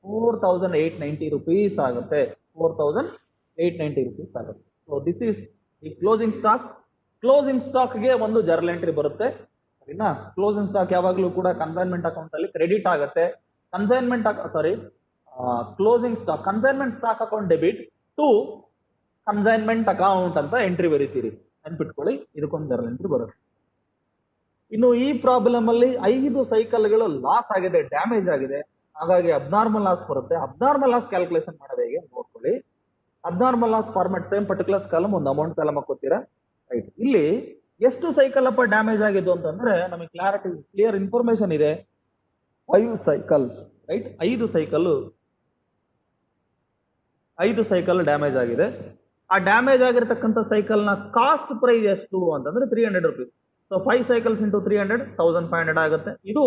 4,890 ರುಪೀಸ್ ಆಗುತ್ತೆ. 4,890 ರುಪೀಸ್ ಆಗುತ್ತೆ. ಸೊ ದಿಸ್ ಈಸ್ ಈ ಕ್ಲೋಸಿಂಗ್ ಸ್ಟಾಕ್. ಕ್ಲೋಸಿಂಗ್ ಸ್ಟಾಕ್ಗೆ ಒಂದು ಜರ್ನಲ್ ಎಂಟ್ರಿ ಬರುತ್ತೆ, ಸರಿನಾ? ಕ್ಲೋಸಿಂಗ್ ಸ್ಟಾಕ್ ಯಾವಾಗಲೂ ಕೂಡ ಕನ್ಸೈನ್ಮೆಂಟ್ ಅಕೌಂಟ್ ಅಲ್ಲಿ ಕ್ರೆಡಿಟ್ ಆಗುತ್ತೆ. Closing stock consignment stock account debit to consignment account ಅಂತ ಎಂಟ್ರಿ ಬರೀತೀರಿ, ನೆನ್ಪಿಟ್ಕೊಳ್ಳಿ. ಇದಕ್ಕೊಂದು ಜರ್ನಲ್ ಎಂಟ್ರಿ ಬರುತ್ತೆ. ಇನ್ನು ಈ ಪ್ರಾಬ್ಲಮ್ ಅಲ್ಲಿ 5 ಸೈಕಲ್ಗಳು ಲಾಸ್ ಆಗಿದೆ, ಡ್ಯಾಮೇಜ್ ಆಗಿದೆ, ಹಾಗಾಗಿ ಅಬ್ನಾರ್ಮಲ್ ಲಾಸ್ ಬರುತ್ತೆ. ಅಬ್ನಾರ್ಮಲ್ ಲಾಸ್ ಕ್ಯಾಲ್ಕುಲೇಷನ್ ಮಾಡೋದು ಹೇಗೆ ನೋಡ್ಕೊಳ್ಳಿ. Abnormal loss format same, particulars column, ಒಂದು ಅಮೌಂಟ್ ಕಾಲಮ್ ಹಾಕೋತೀರಾ, ರೈಟ್? ಇಲ್ಲಿ ಎಷ್ಟು ಸೈಕಲ್ ಅಪ್ಪ ಡ್ಯಾಮೇಜ್ ಆಗಿದ್ದು ಅಂತಂದ್ರೆ ನಮಗೆ ಕ್ಲಿಯರ್ ಇನ್ಫಾರ್ಮೇಶನ್ ಇದೆ. 5 ಸೈಕಲ್ಸ್, ರೈಟ್? 5 ಸೈಕಲ್ ಡ್ಯಾಮೇಜ್ ಆಗಿದೆ. ಆ ಡ್ಯಾಮೇಜ್ ಆಗಿರ್ತಕ್ಕಂಥ ಸೈಕಲ್ ನ ಕಾಸ್ಟ್ ಪ್ರೈಸ್ ಎಷ್ಟು ಅಂತಂದ್ರೆ 300 ರುಪೀಸ್. ಸೊ 5 ಸೈಕಲ್ಸ್ ಇಂಟು 300 1,500 ಆಗುತ್ತೆ. ಇದು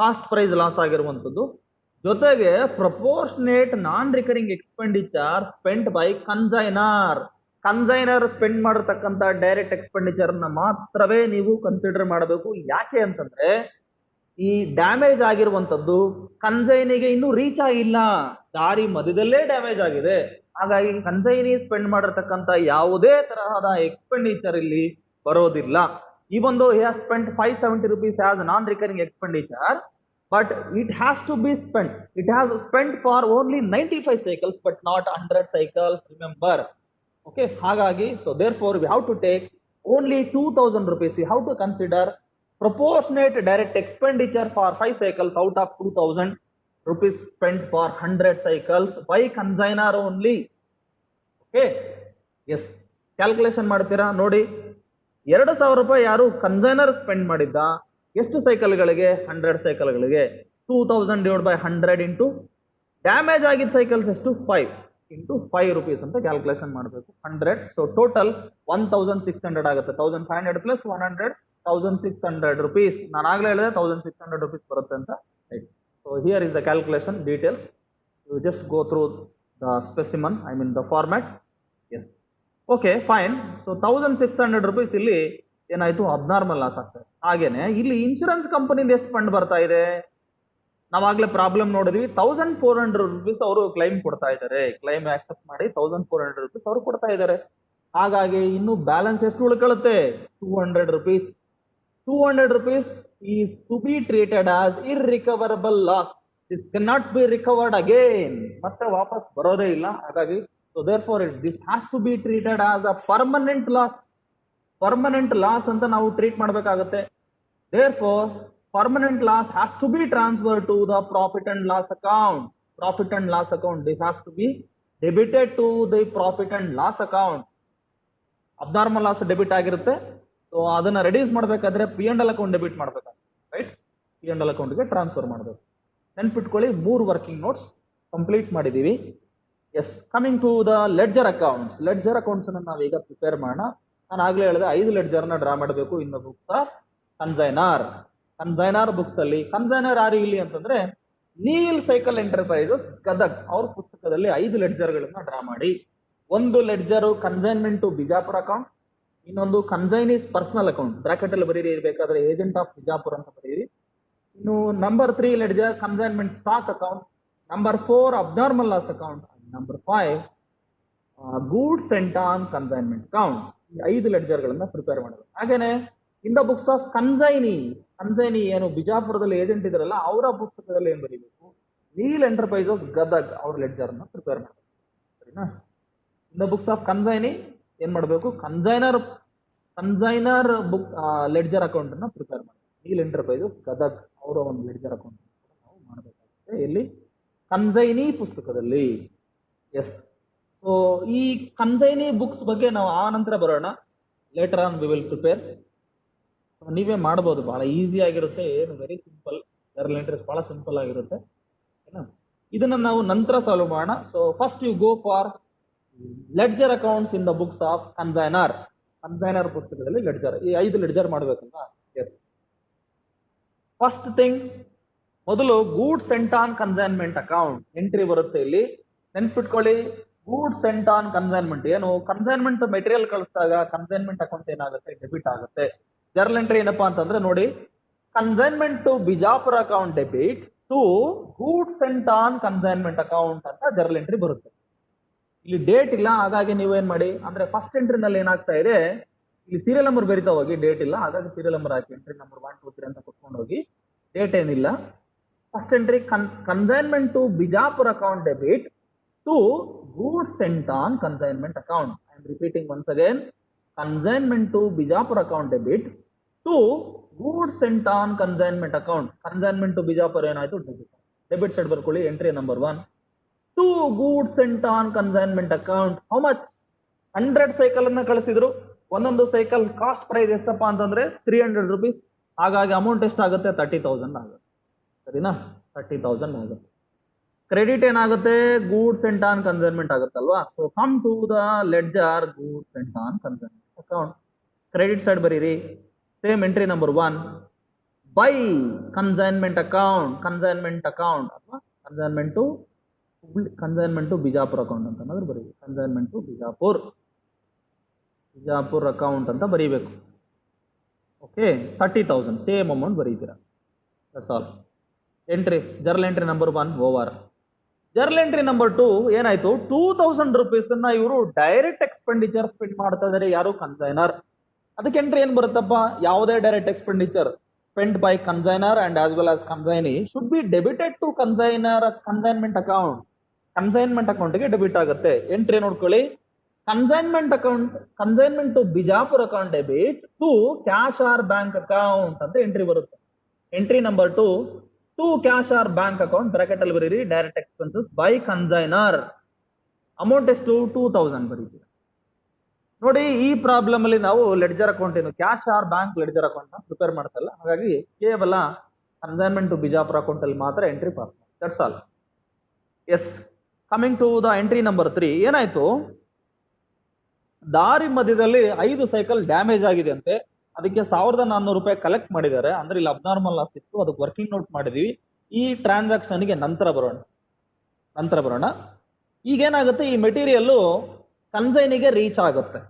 ಕಾಸ್ಟ್ ಪ್ರೈಸ್ ಲಾಸ್ ಆಗಿರುವಂತದ್ದು. ಜೊತೆಗೆ proportionate non recurring expenditure spent by consignor. Consignor spend ಮಾಡಿರ್ತಕ್ಕಂಥ ಡೈರೆಕ್ಟ್ ಎಕ್ಸ್ಪೆಂಡಿಚರ್ ನ ಮಾತ್ರವೇ ನೀವು ಕನ್ಸಿಡರ್ ಮಾಡಬೇಕು. ಯಾಕೆ ಅಂತಂದ್ರೆ ಈ ಡ್ಯಾಮೇಜ್ ಆಗಿರುವಂತದ್ದು ಕನ್ಸೈನಿಗೆ ಇನ್ನೂ ರೀಚ್ ಆಗಿಲ್ಲ, ದಾರಿ ಮಧ್ಯದಲ್ಲೇ ಡ್ಯಾಮೇಜ್ ಆಗಿದೆ. ಹಾಗಾಗಿ ಕನ್ಸೈನಿ ಸ್ಪೆಂಡ್ ಮಾಡಿರ್ತಕ್ಕಂಥ ಯಾವುದೇ ತರಹದ ಎಕ್ಸ್ಪೆಂಡಿಚರ್ ಇಲ್ಲಿ ಬರೋದಿಲ್ಲ. ಈ ಒಂದು spent 570 rupees as non recurring expenditure, but it has to be spent. It has spent for only 95 cycles but not 100 cycles, remember. Okay, ಹಾಗಾಗಿ so therefore we have to take only 2000 rupees. We have to consider proportionate direct expenditure for 5 cycles out of 2000 rupees spent for 100 cycles by consignor only. Okay, yes, calculation ಮಾಡ್ತೀರಾ ನೋಡಿ. 2000 ರೂಪಾಯಿ ಯಾರು consignor spend ಮಾಡಿದ್ದ, ಎಷ್ಟು ಸೈಕಲ್ಗಳಿಗೆ? 100 ಸೈಕಲ್ಗಳಿಗೆ. 2000 divide by 100 into damage ಆಗಿದ್ದ cycles ಎಷ್ಟು? 5 into 5 rupees ಅಂತ calculation ಮಾಡಬೇಕು. 100, ಸೊ ಟೋಟಲ್ 1600 ಆಗುತ್ತೆ. 1500 ಪ್ಲಸ್ 100 1600 rupees. ನಾನು ಆಗ್ಲೇ ಹೇಳಿದೆ 1600 rupees ಬರುತ್ತೆ ಅಂತ. Right, so here is the calculation details. You just go through the specimen, I mean the format. Yes, okay fine. So 1600 rupees ಇಲ್ಲಿ ಏನಾಯ್ತು? ಅಬ್ನಾರ್ಮಲ್ ಲಾಸ್ ಆಗ್ತದೆ. ಹಾಗೇನೆ ಇಲ್ಲಿ ಇನ್ಶೂರೆನ್ಸ್ ಕಂಪನಿಯಿಂದ ಎಷ್ಟು ಫಂಡ್ ಬರ್ತಾ ಇದೆ? ನಾವಾಗ್ಲೇ ಪ್ರಾಬ್ಲಮ್ ನೋಡಿದ್ವಿ. 1400 rupees ಅವರು ಕ್ಲೈಮ್ ಕೊಡ್ತಾ ಇದ್ದಾರೆ. ಕ್ಲೈಮ್ ಆಕ್ಸೆಪ್ಟ್ ಮಾಡಿ 1400 rupees ಅವರು ಕೊಡ್ತಾ ಇದ್ದಾರೆ. ಹಾಗಾಗಿ ಇನ್ನು ಬ್ಯಾಲೆನ್ಸ್ ಎಷ್ಟು ಉಳ್ಕೊಳ್ಳುತ್ತೆ? 200 rupees. 200 rupees is to be treated as irrecoverable loss. This cannot be recovered again. ಮತ್ತೆ ವಾಪಸ್ ಬರೋದೇ ಇಲ್ಲ. ಹಾಗಾಗಿ so therefore this has to be treated as a permanent loss. Permanent loss ಅಂತ ನಾವು ಟ್ರೀಟ್ ಮಾಡಬೇಕಾಗುತ್ತೆ. therefore permanent loss has to be transferred to the profit and loss account. Profit and loss account, this has to be debited to the profit and loss account. Abnormal loss debit ಆಗಿರುತ್ತೆ. So ಅದನ್ನ reduce ಮಾಡಬೇಕಾದ್ರೆ P&L account debit ಮಾಡಬೇಕಾಗುತ್ತೆ. Right, P&L ಅಕೌಂಟ್ಗೆ transfer ಮಾಡಬೇಕು. ನೆನ್ಪಿಟ್ಕೊಳ್ಳಿ, 3 working notes complete ಮಾಡಿದೀವಿ. Yes, coming to the ledger accounts. Ledger accounts ಅನ್ನು ನಾವೀಗ ಪ್ರಿಪೇರ್ ಮಾಡೋಣ. ನಾನು ಆಗ್ಲೇ ಹೇಳಿದೆ 5 ಲೆಡ್ಜರ್ನ ಡ್ರಾ ಮಾಡಬೇಕು ಇನ್ the books of consignor. Consignor books ಅಲ್ಲಿ ಕನ್ಸೈನರ್ ಯಾರು ಇಲ್ಲಿ ಅಂತಂದ್ರೆ ನೀಲ್ ಸೈಕಲ್ ಎಂಟರ್ಪ್ರೈಸಸ್ ಗದಗ್ ಅವ್ರ ಪುಸ್ತಕದಲ್ಲಿ 5 ಲೆಡ್ಜರ್ಗಳನ್ನ ಡ್ರಾ ಮಾಡಿ. ಒಂದು ledger consignment to Bijapur account, ಇನ್ನೊಂದು ಕನ್ಸೈನೀಸ್ ಪರ್ಸನಲ್ ಅಕೌಂಟ್, ಬ್ರಾಕೆಟ್ ಅಲ್ಲಿ ಬರೀರಿ, ಇರಬೇಕಾದ್ರೆ ಏಜೆಂಟ್ ಆಫ್ ಬಿಜಾಪುರ ಅಂತ ಬರೀರಿ. ಇನ್ನು number 3 ledger consignment stock account, number 4 abnormal loss account, number 5 goods sent on consignment account. ಈ 5 ಲೆಡ್ಜರ್ಗಳನ್ನ ಪ್ರಿಪೇರ್ ಮಾಡಬೇಕು. ಹಾಗೇನೆ in the books of consignee ಏನು ಬಿಜಾಪುರದಲ್ಲಿ ಏಜೆಂಟ್ ಇದ್ರಲ್ಲ ಅವರ ಪುಸ್ತಕದಲ್ಲಿ ಏನ್ ಬರೀಬೇಕು? ನೀಲ್ ಎಂಟರ್ಪ್ರೈಸಸ್ ಗದಗ್ ಅವ್ರ ಲೆಡ್ಜರ್ ನ ಪ್ರಿಪೇರ್ ಮಾಡಬೇಕು. ಸರಿನಾ? ಇನ್ ದ ಬುಕ್ಸ್ ಆಫ್ ಕನ್ಸೈನಿ ಏನ್ ಮಾಡಬೇಕು? ಕನ್ಸೈನರ್ ಬುಕ್ ಲೆಡ್ಜರ್ ಅಕೌಂಟ್ ಅನ್ನ ಪ್ರಿಪೇರ್ ಮಾಡಬೇಕು. ನೀಲ್ ಎಂಟರ್ಪ್ರೈಸಸ್ ಗದಗ್ ಅವರ ಒಂದು ಲೆಡ್ಜರ್ ಅಕೌಂಟ್ ನಾವು ಮಾಡಬೇಕಾಗುತ್ತೆ ಎಲ್ಲಿ? ಕನ್ಸೈನಿ ಪುಸ್ತಕದಲ್ಲಿ. ಎಸ್, ಸೊ ಈ ಕನ್ಸೈನಿ ಬುಕ್ಸ್ ಬಗ್ಗೆ ನಾವು ಆ ನಂತರ ಬರೋಣ. Later on we will prepare. ನೀವೇ ಮಾಡ್ಬೋದು, ಬಹಳ ಈಸಿ ಆಗಿರುತ್ತೆ. ಏನು ವೆರಿ ಸಿಂಪಲ್, ಜರ್ನಲ್ ಎಂಟ್ರೀಸ್ ಬಹಳ ಸಿಂಪಲ್ ಆಗಿರುತ್ತೆ. ಇದನ್ನ ನಾವು ನಂತರ ಸಾಲ್ವ್ ಮಾಡೋಣ. So first you go for ledger accounts in the books of consignor. Consignor ಪುಸ್ತಕದಲ್ಲಿ ಲೆಡ್ಜರ್, ಈ 5 ಲೆಡ್ಜರ್ ಮಾಡ್ಬೇಕಲ್ಲ. ಎಸ್, ಫಸ್ಟ್ ಥಿಂಗ್, ಮೊದಲು goods sent on consignment account entry ಬರುತ್ತೆ ಇಲ್ಲಿ. ನೆನ್ಪಿಟ್ಕೊಳ್ಳಿ, ಗೂಡ್ಸ್ ಸೆಂಟ್ ಆನ್ ಕನ್ಸೈನ್ಮೆಂಟ್ ಏನು? ಕನ್ಸೈನ್ಮೆಂಟ್ ಮೆಟೀರಿಯಲ್ ಕಳಿಸಿದಾಗ ಕನ್ಸೈನ್ಮೆಂಟ್ ಅಕೌಂಟ್ ಏನಾಗುತ್ತೆ? ಡೆಬಿಟ್ ಆಗುತ್ತೆ. ಜರ್ನಲ್ ಎಂಟ್ರಿ ಏನಪ್ಪಾ ಅಂತಂದ್ರೆ ನೋಡಿ, consignment to Bijapur account debit to goods sent on consignment account ಅಂತ ಜರ್ನಲ್ ಎಂಟ್ರಿ ಬರುತ್ತೆ. ಇಲ್ಲಿ ಡೇಟ್ ಇಲ್ಲ, ಹಾಗಾಗಿ ನೀವೇನ್ ಮಾಡಿ ಅಂದ್ರೆ ಫಸ್ಟ್ ಎಂಟ್ರಿನಲ್ಲಿ ಏನಾಗ್ತಾ ಇದೆ, ಇಲ್ಲಿ ಸೀರಿಯಲ್ ನಂಬರ್ ಬರಿತಾ ಹೋಗಿ, ಡೇಟ್ ಇಲ್ಲ, ಹಾಗಾಗಿ ಸೀರಿಯಲ್ ನಂಬರ್ ಹಾಕಿ ಎಂಟ್ರಿ ನಂಬರ್ 1 2 3 ಅಂತ ಕೊಟ್ಕೊಂಡು ಹೋಗಿ. ಡೇಟ್ ಏನಿಲ್ಲ. First entry consignment to Bijapur account debit to goods sent on consignment account. I am repeating once again, consignment to Bijapur account debit to goods sent on consignment account. Consignment to Bijapur ಏನಾಯ್ತು? Debit. Debit side ಬರ್ಕೊಳ್ಳಿ, entry number 1 to goods sent on consignment account. How much? 100 cycle ಅನ್ನ ಕಳಿಸಿದ್ರು. ಒಂದೊಂದು cycle cost price ಎಷ್ಟಪ್ಪ ಅಂತಂದ್ರೆ 300 rupees. ಹಾಗಾಗಿ amount ಎಷ್ಟಾಗುತ್ತೆ? 30,000 ಆಗುತ್ತೆ. ಸರಿನಾ? 30,000 ಆಗುತ್ತೆ. ಕ್ರೆಡಿಟ್ ಏನಾಗುತ್ತೆ? ಗೂಡ್ಸ್ ಸೆಂಟ್ ಆನ್ ಕನ್ಸೈನ್ಮೆಂಟ್ ಆಗುತ್ತಲ್ವಾ? So come to the ledger goods sent on consignment account. Credit side ಬರೀರಿ, same entry number 1 by consignment account. Consignment account ಅಥವಾ ಕನ್ಸೈನ್ಮೆಂಟ್ ಟು ಬಿಜಾಪುರ್ ಅಕೌಂಟ್ ಅಂತ ಅನ್ನೋದು ಬರೀಬೇಕು. ಕನ್ಸೈನ್ಮೆಂಟ್ ಟು ಬಿಜಾಪುರ್ ಅಕೌಂಟ್ ಅಂತ ಬರೀಬೇಕು. Okay, 30,000 same amount ಬರೀತೀರಾ. That's all. Journal entry number 1 over. Journal entry number 2 ಏನಾಯ್ತು, 2,000 ರುಪೀಸನ್ನ ಇವರು ಡೈರೆಕ್ಟ್ ಎಕ್ಸ್ಪೆಂಡಿಚರ್ ಸ್ಪೆಂಡ್ ಮಾಡ್ತಾ ಇದ್ದಾರೆ. ಯಾರು? ಕನ್ಸೈನರ್. ಅದಕ್ಕೆ ಎಂಟ್ರಿ ಏನ್ ಬರುತ್ತಪ್ಪ, ಯಾವುದೇ direct expenditure spent by consignor and as well as consignee should be debited to consignment account. Consignment ಅಕೌಂಟ್ಗೆ ಡೆಬಿಟ್ ಆಗುತ್ತೆ. ಎಂಟ್ರಿ ನೋಡ್ಕೊಳ್ಳಿ, consignment to Bijapur account debit to cash or bank account ಅಂತ ಎಂಟ್ರಿ ಬರುತ್ತೆ. Entry number 2 to cash or bank account bracket ಅಲ್ಲಿ ಬರೀರಿ, direct expenses by consignor. Amount ಎಷ್ಟು? 2,000 ಬರೀತೀವಿ. ನೋಡಿ, ಈ ಪ್ರಾಬ್ಲಮ್ ಅಲ್ಲಿ ನಾವು ಲೆಡ್ಜರ್ ಅಕೌಂಟ್ ಏನು cash or bank ledger account prepare ಮಾಡ್ತಾ ಇಲ್ಲ. ಹಾಗಾಗಿ ಕೇವಲ ಕನ್ಸೈನ್ಮೆಂಟ್ ಟು ಬಿಜಾಪುರ್ ಅಕೌಂಟ್ ಅಲ್ಲಿ ಮಾತ್ರ entry pass. That's all. Yes, coming to the entry number 3. ಏನಾಯ್ತು, ದಾರಿ ಮಧ್ಯದಲ್ಲಿ 5 ಸೈಕಲ್ ಡ್ಯಾಮೇಜ್ ಆಗಿದೆ ಅಂತೆ. ಅದಕ್ಕೆ 1,400 ರೂಪಾಯಿ ಕಲೆಕ್ಟ್ ಮಾಡಿದ್ದಾರೆ. ಅಂದ್ರೆ ಇಲ್ಲಿ ಅಬ್ನಾರ್ಮಲ್ ಲಾಸ್ ಇತ್ತು, ಅದಕ್ಕೆ ವರ್ಕಿಂಗ್ ನೋಟ್ ಮಾಡಿದೀವಿ. ಈ ಟ್ರಾನ್ಸಾಕ್ಷನ್ಗೆ ನಂತರ ಬರೋಣ. ಈಗೇನಾಗುತ್ತೆ, ಈ ಮೆಟೀರಿಯಲ್ ಕನ್ಸೈನಿಗೆ ರೀಚ್ ಆಗುತ್ತೆ.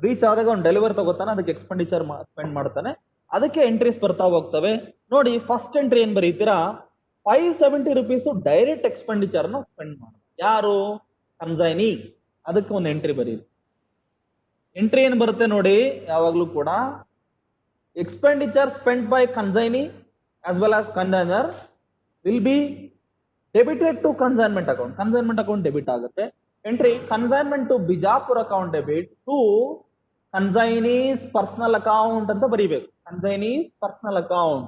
ರೀಚ್ ಆದಾಗ ಅವ್ನು ಡೆಲಿವರಿ ತಗೋತಾನೆ, ಅದಕ್ಕೆ ಎಕ್ಸ್ಪೆಂಡಿಚರ್ ಸ್ಪೆಂಡ್ ಮಾಡ್ತಾನೆ. ಅದಕ್ಕೆ ಎಂಟ್ರೀಸ್ ಬರ್ತಾ ಹೋಗ್ತವೆ. ನೋಡಿ, ಫಸ್ಟ್ ಎಂಟ್ರಿ ಏನ್ ಬರೀತೀರಾ, 570 ರುಪೀಸು ಡೈರೆಕ್ಟ್ ಎಕ್ಸ್ಪೆಂಡಿಚರ್ನ ಸ್ಪೆಂಡ್ ಮಾಡಿ. ಯಾರು? ಕನ್ಸೈನಿ. ಅದಕ್ಕೆ ಒಂದು ಎಂಟ್ರಿ ಬರೀರಿ. ಎಂಟ್ರಿ ಏನ್ ಬರುತ್ತೆ ನೋಡಿ, ಯಾವಾಗಲೂ ಕೂಡ expenditure spend by consignee as well as consignor will be debited to consignment account debit ಆಗುತ್ತೆ. Entry consignment to Bijapur account debit to consignee's personal account ಅಂತ ಬರೀಬೇಕು. ಕನ್ಸೈನೀಸ್ ಪರ್ಸನಲ್ ಅಕೌಂಟ್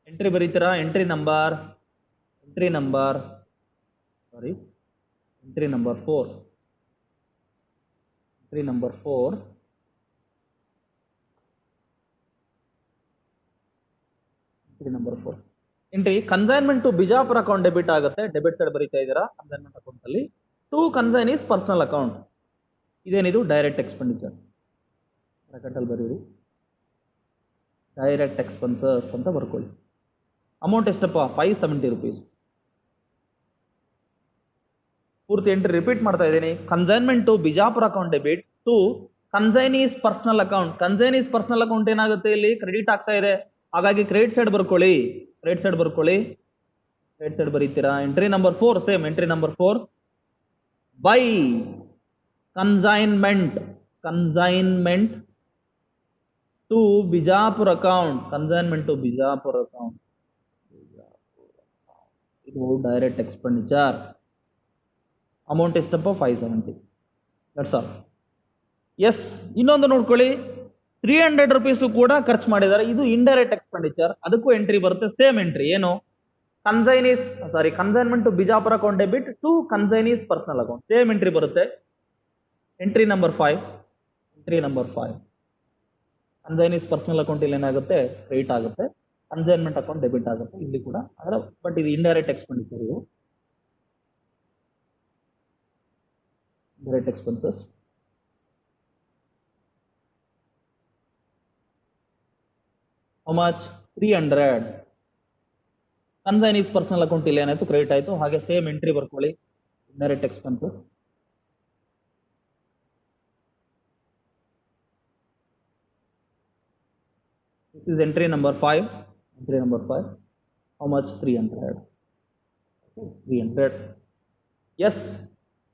ಎಂಟ್ರಿ ಬರೀತೀರಾ. Entry number 4. Entry consignment to Bijapur account debit ಆಗುತ್ತೆ. Debit side ಬರೀತಾ ಇದ್ದೀರಾ consignment account ಅಲ್ಲಿ. To consignee's personal account. ಇದೇನಿದು? Direct expenditure. Bracket ಅಲ್ಲಿ ಬರೀರಿ, ಡೈರೆಕ್ಟ್ ಎಕ್ಸ್ಪೆನ್ಸಸ್ ಅಂತ ಬರ್ಕೊಳ್ಳಿ. ಅಮೌಂಟ್ ಎಷ್ಟಪ್ಪ? 570 ರುಪೀಸ್. ಪೂರ್ತಿ ಎಂಟ್ರಿ ರಿಪೀಟ್ ಮಾಡ್ತಾ ಇದ್ದೀನಿ. Consignment to Bijapur account debit to consignee's personal account. Consignee's personal account ಏನಾಗುತ್ತೆ, ಇಲ್ಲಿ ಕ್ರೆಡಿಟ್ ಆಗ್ತಾ ಇದೆ. ಹಾಗಾಗಿ ಕ್ರೆಡಿಟ್ ಸೈಡ್ ಬರ್ಕೊಳ್ಳಿ. ಕ್ರೆಡಿಟ್ ಸೈಡ್ ಬರೀತೀರಾ. Entry number 4 same. Entry number 4 by consignment to Bijapur account. ಇದು ಡೈರೆಕ್ಟ್ ಎಕ್ಸ್ಪೆಂಡಿಚರ್. ಅಮೌಂಟ್ ಎಷ್ಟಪ್ಪ? 570. That's all. ಎಸ್, ಇನ್ನೊಂದು ನೋಡ್ಕೊಳ್ಳಿ, 300 ರುಪೀಸು ಕೂಡ ಖರ್ಚು ಮಾಡಿದ್ದಾರೆ. ಇದು ಇಂಡೈರೆಕ್ಟ್ ಎಕ್ಸ್ಪೆಂಡಿಚರ್. ಅದಕ್ಕೂ ಎಂಟ್ರಿ ಬರುತ್ತೆ. Same entry. ಏನು? Consignment to Bijapur account debit to consignee's personal account. Same entry ಬರುತ್ತೆ. Entry number 5. Consignee's personal account ಇಲ್ಲಿ ಏನಾಗುತ್ತೆ? ಕ್ರೆಡಿಟ್ ಆಗುತ್ತೆ. ಕನ್ಸೈನ್ಮೆಂಟ್ ಅಕೌಂಟ್ ಡೆಬಿಟ್ ಆಗುತ್ತೆ ಇಲ್ಲಿ ಕೂಡ. ಆದರೆ ಬಟ್ ಇದು ಇಂಡೈರೆಕ್ಟ್ ಎಕ್ಸ್ಪೆಂಡಿಚರ್. ಇದು direct expenses. How much? 300. Consignees personal account ಇಲ್ಲಿ ಏನಾಯ್ತು? ಕ್ರೆಡಿಟ್ ಆಯಿತು. ಹಾಗೆ ಸೇಮ್ ಎಂಟ್ರಿ ಬರ್ಕೊಳ್ಳಿ, indirect expenses. This is entry number 5. How much? 300. Yes,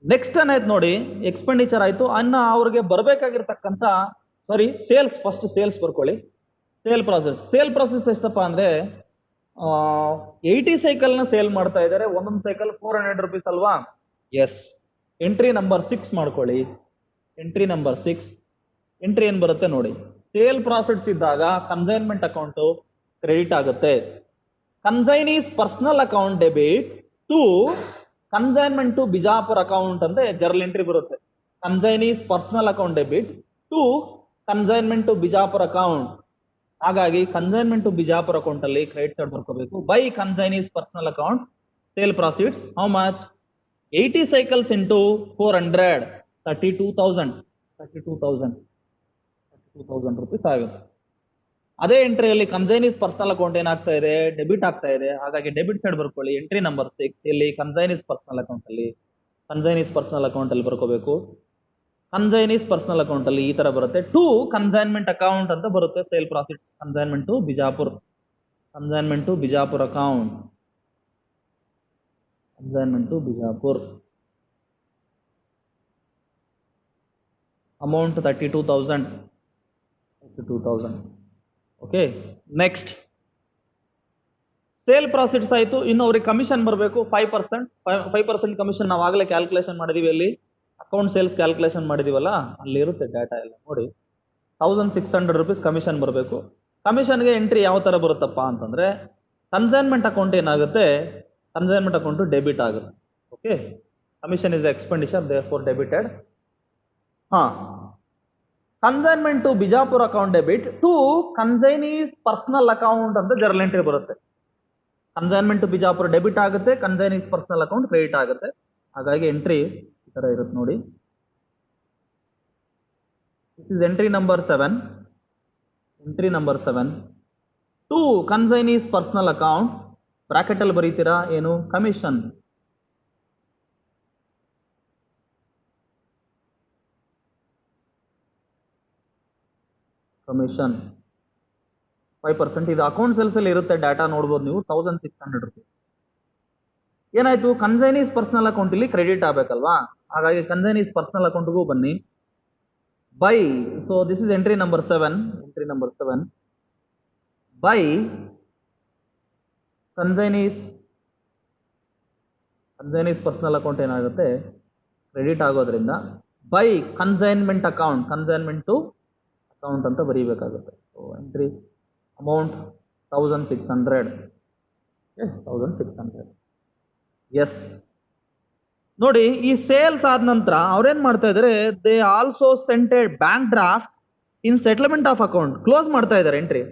next ಏನಾಯ್ತು ನೋಡಿ, ಎಕ್ಸ್ಪೆಂಡಿಚರ್ ಆಯಿತು. ಅವ್ರಿಗೆ ಬರಬೇಕಾಗಿರ್ತಕ್ಕಂಥ ಸೇಲ್ಸ್ ಬರ್ಕೊಳ್ಳಿ. ಸೇಲ್ ಪ್ರಾಸೆಸ್ ಎಷ್ಟಪ್ಪ ಅಂದರೆ 80 ಸೈಕಲ್ನ ಸೇಲ್ ಮಾಡ್ತಾ ಇದ್ದಾರೆ. ಒಂದೊಂದು ಸೈಕಲ್ 400 ರುಪೀಸ್ ಅಲ್ವಾ? ಎಸ್. ಎಂಟ್ರಿ ನಂಬರ್ 6 ಮಾಡ್ಕೊಳ್ಳಿ. ಎಂಟ್ರಿ ಏನು ಬರುತ್ತೆ ನೋಡಿ, ಸೇಲ್ ಪ್ರಾಫಿಟ್ಸ್ ಇದ್ದಾಗ ಕನ್ಸೈನ್ಮೆಂಟ್ ಅಕೌಂಟು ಕ್ರೆಡಿಟ್ ಆಗುತ್ತೆ. Consignee's personal account debit to consignment to Bijapur account ಅಂತ ಜರ್ನಲ್ ಎಂಟ್ರಿ ಬರುತ್ತೆ. Consignee's personal account debit to consignment to Bijapur account. ಹಾಗಾಗಿ ಕನ್ಸೈನ್ಮೆಂಟ್ ಟು ಬಿಜಾಪುರ್ ಅಕೌಂಟ್ ಅಲ್ಲಿ ಕ್ರೆಡಿಟ್ ಸೈಡ್ ಬರ್ಕೋಬೇಕು. By consignee's personal account sale profits how much? 80 cycles into 400 32,000 rupees ಆಗುತ್ತೆ. ಅದೇ ಎಂಟ್ರಿಯಲ್ಲಿ consignees personal account ಏನಾಗ್ತಾ ಇದೆ, debit ಆಗ್ತಾ ಇದೆ. ಹಾಗಾಗಿ ಡೆಬಿಟ್ ಸೈಡ್ ಬರ್ಕೊಳ್ಳಿ. ಎಂಟ್ರಿ ನಂಬರ್ 6 ಇಲ್ಲಿ ಕನ್ಸೈನೀಸ್ ಪರ್ಸನಲ್ ಅಕೌಂಟ್ ಅಲ್ಲಿ, ಕನ್ಸೈನೀಸ್ ಪರ್ಸನಲ್ ಅಕೌಂಟ್ ಅಲ್ಲಿ ಬರ್ಕೋಬೇಕು. ಕನ್ಸೈನೀಸ್ ಪರ್ಸನಲ್ ಅಕೌಂಟ್ ಅಲ್ಲಿ ಈ ತರ ಬರುತ್ತೆ. ಟು ಕನ್ಸೈನ್ಮೆಂಟ್ ಅಕೌಂಟ್ ಅಂತ ಬರುತ್ತೆ. Sale profit consignment to Bijapur, consignment to Bijapur account, consignment to Bijapur. Amount 32,000. Okay, next sale profits ಆಯಿತು. ಇನ್ನು ಅವ್ರಿಗೆ ಕಮಿಷನ್ ಬರಬೇಕು 5%. ಕಮಿಷನ್ ನಾವು ಆಗಲೇ ಕ್ಯಾಲ್ಕುಲೇಷನ್ ಮಾಡಿದೀವಿ. ಅಲ್ಲಿ ಅಕೌಂಟ್ ಸೇಲ್ಸ್ ಕ್ಯಾಲ್ಕುಲೇಷನ್ ಮಾಡಿದೀವಲ್ಲ, ಅಲ್ಲಿ ಇರುತ್ತೆ ಡಾಟಾ ಎಲ್ಲ ನೋಡಿ. 1600 rupees ಕಮಿಷನ್ ಬರಬೇಕು. ಕಮಿಷನ್ಗೆ ಎಂಟ್ರಿ ಯಾವ ಥರ ಬರುತ್ತಪ್ಪ ಅಂತಂದರೆ, ಕನ್ಸೈನ್ಮೆಂಟ್ ಅಕೌಂಟ್ ಏನಾಗುತ್ತೆ, ಕನ್ಸೈನ್ಮೆಂಟ್ ಅಕೌಂಟು ಡೆಬಿಟ್ ಆಗುತ್ತೆ. Okay, commission is expenditure, therefore debited. ಹಾಂ, consignment to Bijapur account debit to consignee's personal account ಅಂತ ಜರ್ನಲ್ ಎಂಟ್ರಿ ಬರುತ್ತೆ. ಕನ್ಸೈನ್ಮೆಂಟ್ ಟು ಬಿಜಾಪುರ್ ಡೆಬಿಟ್ ಆಗುತ್ತೆ, ಕನ್ಸೈನೀಸ್ ಪರ್ಸನಲ್ ಅಕೌಂಟ್ ಕ್ರೆಡಿಟ್ ಆಗುತ್ತೆ. ಹಾಗಾಗಿ ಎಂಟ್ರಿ ಈ ಥರ ಇರುತ್ತೆ ನೋಡಿ. This is entry number 7. Entry number 7 to consignee's personal account, ಬ್ರಾಕೆಟಲ್ಲಿ ಬರೀತೀರಾ ಏನು, ಕಮಿಷನ್. ಕಮಿಷನ್ 5%. ಇದು ಅಕೌಂಟ್ ಸೇಲ್ಸ್ ಅಲ್ಲಿ ಇರುತ್ತೆ, ಡಾಟಾ ನೋಡ್ಬೋದು ನೀವು. 1600 rupees. ಏನಾಯ್ತು, ಕನ್ಸೈನೀಸ್ ಪರ್ಸನಲ್ ಅಕೌಂಟ್ ಇಲ್ಲಿ ಕ್ರೆಡಿಟ್ ಆಗಬೇಕಲ್ವಾ, ಹಾಗಾಗಿ ಕನ್ಸೈನೀಸ್ ಪರ್ಸನಲ್ ಅಕೌಂಟ್ಗೂ ಬನ್ನಿ. By, so this is entry number 7. Entry number 7 by consignee's personal account ಏನಾಗುತ್ತೆ, ಕ್ರೆಡಿಟ್ ಆಗೋದ್ರಿಂದ by consignment account, consignment to account ಅಂತ ಬರೀಬೇಕಾಗುತ್ತೆ. So entry amount 1600. 1600. ಎಸ್, ನೋಡಿ ಈ ಸೇಲ್ಸ್ ಆದ ನಂತರ ಅವ್ರೇನ್ ಮಾಡ್ತಾ ಇದ್ದಾರೆ, they also sented bank draft in settlement of account. Close ಮಾಡ್ತಾ ಇದ್ದಾರೆ ಎಂಟ್ರಿ.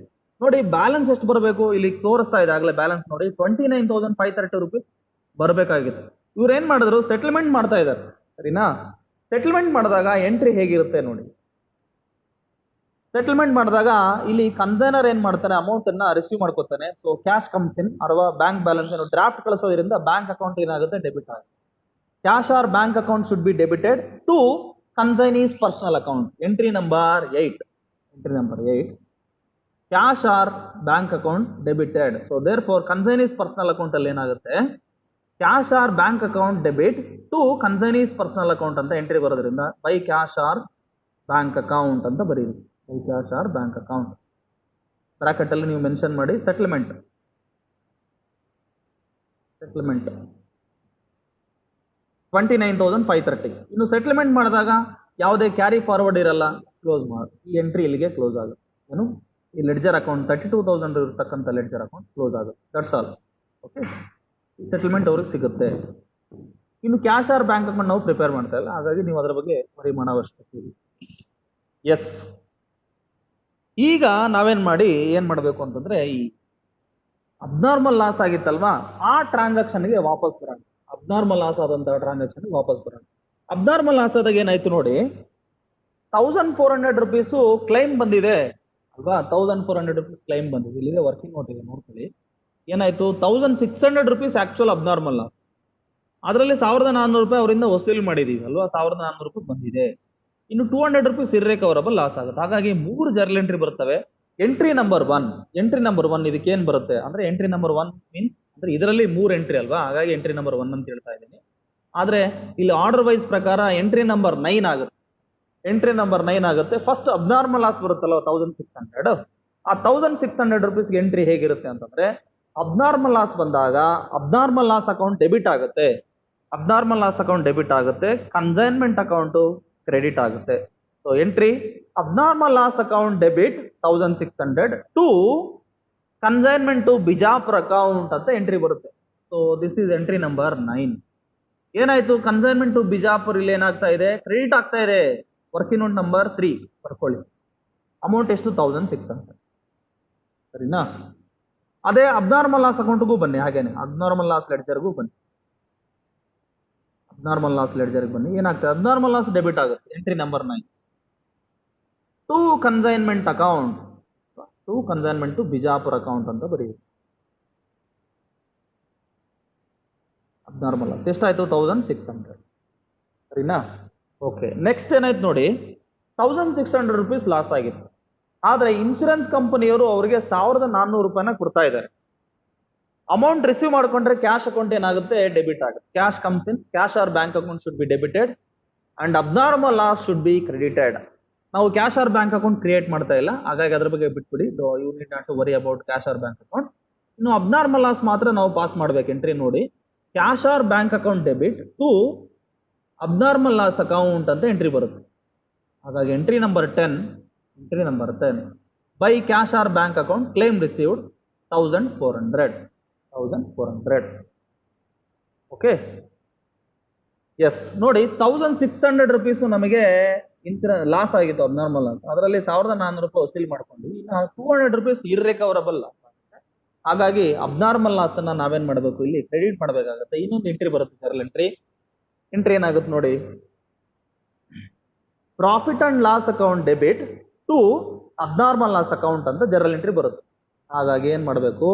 ನೋಡಿ ಬ್ಯಾಲೆನ್ಸ್ ಎಷ್ಟು ಬರಬೇಕು ಇಲ್ಲಿ ತೋರಿಸ್ತಾ ಇದೆ ಆಗಲೇ. ಬ್ಯಾಲೆನ್ಸ್ ನೋಡಿ 29,530 rupees ಬರಬೇಕಾಗಿತ್ತು. ಇವ್ರು ಏನ್ ಮಾಡಿದ್ರು, ಸೆಟಲ್ಮೆಂಟ್ ಮಾಡ್ತಾ ಇದ್ದಾರೆ. ಸರಿನಾ? ಸೆಟಲ್ಮೆಂಟ್ ಮಾಡಿದಾಗ ಎಂಟ್ರಿ ಹೇಗಿರುತ್ತೆ ನೋಡಿ. ಸೆಟಲ್ಮೆಂಟ್ ಮಾಡಿದಾಗ ಇಲ್ಲಿ ಕನ್ಸೈನರ್ ಏನ್ ಮಾಡ್ತಾನೆ, ಅಮೌಂಟ್ ಅನ್ನ ರಿಸೀವ್ ಮಾಡ್ಕೋತಾನೆ. ಸೊ ಕ್ಯಾಶ್ ಕಮ್ಸ್ ಇನ್, ಅಥವಾ ಬ್ಯಾಂಕ್ ಬ್ಯಾಲೆನ್ಸ್ ಏನು ಡ್ರಾಫ್ಟ್ ಕಳಿಸೋದ್ರಿಂದ ಬ್ಯಾಂಕ್ ಅಕೌಂಟ್ ಏನಾಗುತ್ತೆ, ಡೆಬಿಟ್ ಆಗುತ್ತೆ. Cash or bank account should be debited to consignee's personal account. Entry number 8. Entry number 8 cash or bank account debited. So therefore consignee's personal account ಅಲ್ಲಿ ಏನಾಗುತ್ತೆ, cash or bank account debit to consignee's personal account ಅಂತ entry ಬರೋದ್ರಿಂದ by cash or bank account ಅಂತ ಬರೀರಿ. By cash or bank account bracket ಅಲ್ಲಿ ನೀವು mention ಮಾಡಿ. Settlement 29,530. ಇನ್ನು ಸೆಟಲ್ಮೆಂಟ್ ಮಾಡಿದಾಗ ಯಾವುದೇ ಕ್ಯಾರಿ ಫಾರ್ವರ್ಡ್ ಇರಲ್ಲ, ಕ್ಲೋಸ್ ಮಾಡಿ. ಈ ಎಂಟ್ರಿ ಇಲ್ಲಿಗೆ ಕ್ಲೋಸ್ ಆಗುತ್ತೆ. ಏನು, ಈ ಲೆಡ್ಜರ್ ಅಕೌಂಟ್ 32,000 ಇರತಕ್ಕಂಥ ಲೆಡ್ಜರ್ ಅಕೌಂಟ್ ಕ್ಲೋಸ್ ಆಗುತ್ತೆ. That's all. ಓಕೆ, ಸೆಟಲ್ಮೆಂಟ್ ಅವ್ರಿಗೆ ಸಿಗುತ್ತೆ. ಇನ್ನು ಕ್ಯಾಶ್ ಆರ್ ಬ್ಯಾಂಕ್ ಅಕೌಂಟ್ ನಾವು ಪ್ರಿಪೇರ್ ಮಾಡ್ತಾ ಇಲ್ಲ, ಹಾಗಾಗಿ ನೀವು ಅದರ ಬಗ್ಗೆ ವರಿ ಮಾಡೋ ಅವಶ್ಯಕತೆ ಇಲ್ಲ. ಎಸ್, ಈಗ ನಾವೇನ್ ಮಾಡಬೇಕು ಅಂತಂದ್ರೆ, ಈ ಅಬ್ನಾರ್ಮಲ್ ಲಾಸ್ ಆಗಿತ್ತಲ್ವಾ, ಆ ಟ್ರಾನ್ಸಾಕ್ಷನ್ಗೆ ವಾಪಸ್ ಬರೋಣ. ಅಬ್ನಾರ್ಮಲ್ ಲಾಸ್ ಆದಂತಹ ಟ್ರಾನ್ಸಾಕ್ಷನ್ ವಾಪಸ್ ಬರೋಣ. ಅಬ್ನಾರ್ಮಲ್ ಲಾಸ್ ಆದಾಗ ಏನಾಯ್ತು ನೋಡಿ, 1400 rupees ಕ್ಲೈಮ್ ಬಂದಿದೆ ಅಲ್ವಾ. 1400 rupees ಕ್ಲೈಮ್ ಬಂದಿದೆ. ಇಲ್ಲಿಗೆ ವರ್ಕಿಂಗ್ ನೋಟ್ ಇದೆ, ನೋಡ್ಕೊಳ್ಳಿ. ಏನಾಯ್ತು, 1600 rupees ಆಕ್ಚುಲ್ ಅಬ್ನಾರ್ಮಲ್ ಲಾಸ್. ಅದರಲ್ಲಿ 1400 ರೂಪಾಯಿ ಅವರಿಂದ ವಸೂಲಿ ಮಾಡಿದೀವಿ ಅಲ್ವಾ, 1400 ರೂಪಾಯಿ ಬಂದಿದೆ. ಇನ್ನು 200 rupees ಇರ್ರಿಕವರಬಲ್ ಲಾಸ್ ಆಗುತ್ತೆ. ಹಾಗಾಗಿ 3 ಜರ್ನಲ್ ಎಂಟ್ರಿ ಬರ್ತವೆ. ಎಂಟ್ರಿ ನಂಬರ್ 1 ಇದಕ್ಕೆ ಏನ್ ಬರುತ್ತೆ ಅಂದ್ರೆ, ಎಂಟ್ರಿ ನಂಬರ್ 1 ಮೀನ್ಸ್ ಅಂದ್ರೆ ಇದರಲ್ಲಿ 3 ಎಂಟ್ರಿ ಅಲ್ವಾ, ಹಾಗಾಗಿ ಎಂಟ್ರಿ ನಂಬರ್ 1 ಅಂತ ಹೇಳ್ತಾ ಇದ್ದೀನಿ. ಆದ್ರೆ ಇಲ್ಲಿ ಆರ್ಡರ್ ವೈಸ್ ಪ್ರಕಾರ ಎಂಟ್ರಿ ನಂಬರ್ 9 ಆಗುತ್ತೆ. ಎಂಟ್ರಿ ನಂಬರ್ 9 ಆಗುತ್ತೆ. ಫಸ್ಟ್ ಅಬ್ನಾರ್ಮಲ್ ಲಾಸ್ ಬರುತ್ತಲ್ಲ 1600. ಆ 1600 rupees ಎಂಟ್ರಿ ಹೇಗಿರುತ್ತೆ ಅಂತಂದ್ರೆ, ಅಬ್ನಾರ್ಮಲ್ ಲಾಸ್ ಬಂದಾಗ ಅಬ್ನಾರ್ಮಲ್ ಲಾಸ್ ಅಕೌಂಟ್ ಡೆಬಿಟ್ ಆಗುತ್ತೆ. ಅಬ್ನಾರ್ಮಲ್ ಲಾಸ್ ಅಕೌಂಟ್ ಡೆಬಿಟ್ ಆಗುತ್ತೆ, ಕನ್ಸೈನ್ಮೆಂಟ್ ಅಕೌಂಟು ಕ್ರೆಡಿಟ್ ಆಗುತ್ತೆ. So entry abnormal loss account debit 1600 to consignment to Bijapur account ಅಂತ ಎಂಟ್ರಿ ಬರುತ್ತೆ. So this is entry number 9. ಏನಾಯ್ತು, consignment to Bijapur ಇಲ್ಲಿ ಏನಾಗ್ತಾ ಇದೆ, ಕ್ರೆಡಿಟ್ ಆಗ್ತಾ ಇದೆ. ವರ್ಕಿಂಗ್ ನೋಟ್ ನಂಬರ್ 3 ಬರ್ಕೊಳ್ಳಿ. ಅಮೌಂಟ್ ಎಷ್ಟು, 1600. ಸರಿನಾ? ಅದೇ ಅಬ್ನಾರ್ಮಲ್ ಲಾಸ್ ಅಕೌಂಟ್ಗೂ ಬನ್ನಿ. ಹಾಗೇನೆ ಅಬ್ನಾರ್ಮಲ್ ಲಾಸ್ ಲೆಡ್ಜರ್ಗೂ ಬನ್ನಿ. ಅಬ್ನಾರ್ಮಲ್ ಲಾಸ್ ಲೆಡ್ಜರ್ಗೆ ಬನ್ನಿ. ಏನಾಗ್ತದೆ, ಅಬ್ನಾರ್ಮಲ್ ಲಾಸ್ ಡೆಬಿಟ್ ಆಗುತ್ತೆ. Entry number 9 to consignment account. To consignment to Bijapur account ಅಂತ ಬರೀಬೇಕು. ಅಬ್ನಾರ್ಮಲ್ ಲಾಸ್ ಎಷ್ಟಾಯ್ತು? 1600. ಸರಿನಾ? ಓಕೆ, ನೆಕ್ಸ್ಟ್ ಏನಾಯ್ತು ನೋಡಿ, 1600 ರುಪೀಸ್ ಲಾಸ್ ಆಗಿತ್ತು. ಆದರೆ ಇನ್ಶೂರೆನ್ಸ್ ಕಂಪನಿಯವರು ಅವರಿಗೆ 1400 ರೂಪಾಯಿನ ಕೊಡ್ತಾ ಇದ್ದಾರೆ. ಅಮೌಂಟ್ ರಿಸೀವ್ ಮಾಡ್ಕೊಂಡ್ರೆ ಕ್ಯಾಶ್ ಅಕೌಂಟ್ ಏನಾಗುತ್ತೆ? ಡೆಬಿಟ್ ಆಗುತ್ತೆ. Cash comes in, cash or bank account should be debited and abnormal loss should be credited. ನಾವು cash or bank account create ಮಾಡ್ತಾ ಇಲ್ಲ, ಹಾಗಾಗಿ ಅದ್ರ ಬಗ್ಗೆ ಬಿಟ್ಬಿಡಿ. You need not to worry about cash or bank account. ಇನ್ನು abnormal loss ಮಾತ್ರ ನಾವು ಪಾಸ್ ಮಾಡ್ಬೇಕು. ಎಂಟ್ರಿ ನೋಡಿ, cash or bank account debit to abnormal loss account ಅಂತ ಎಂಟ್ರಿ ಬರುತ್ತೆ. ಹಾಗಾಗಿ entry number 10 by cash or bank account claim received 1400. Okay, yes ನೋಡಿ, 1600 rupees ನಮಗೆ ಲಾಸ್ ಆಗಿತ್ತು, ಅಬ್ನಾರ್ಮಲ್ ಲಾಸ್. ಅದರಲ್ಲಿ 1400 ರೂಪಾಯಿ ವಸೂಲಿ ಮಾಡ್ಕೊಂಡ್ವಿ. ಇನ್ನು 200 ರುಪೀಸ್ ಇರ್ರಿಕವರಬಲ್ ಲಾಸ್. ಹಾಗಾಗಿ ಅಬ್ನಾರ್ಮಲ್ ಲಾಸ್ ಅನ್ನ ನಾವೇನ್ ಮಾಡಬೇಕು? ಇಲ್ಲಿ ಕ್ರೆಡಿಟ್ ಮಾಡಬೇಕಾಗುತ್ತೆ. ಇನ್ನೊಂದು ಎಂಟ್ರಿ ಬರುತ್ತೆ, ಜರ್ನಲ್ ಎಂಟ್ರಿ ಏನಾಗುತ್ತೆ ನೋಡಿ, profit and loss account debit to abnormal loss account ಅಂತ ಜರ್ನಲ್ ಎಂಟ್ರಿ ಬರುತ್ತೆ. ಹಾಗಾಗಿ ಏನ್ ಮಾಡಬೇಕು?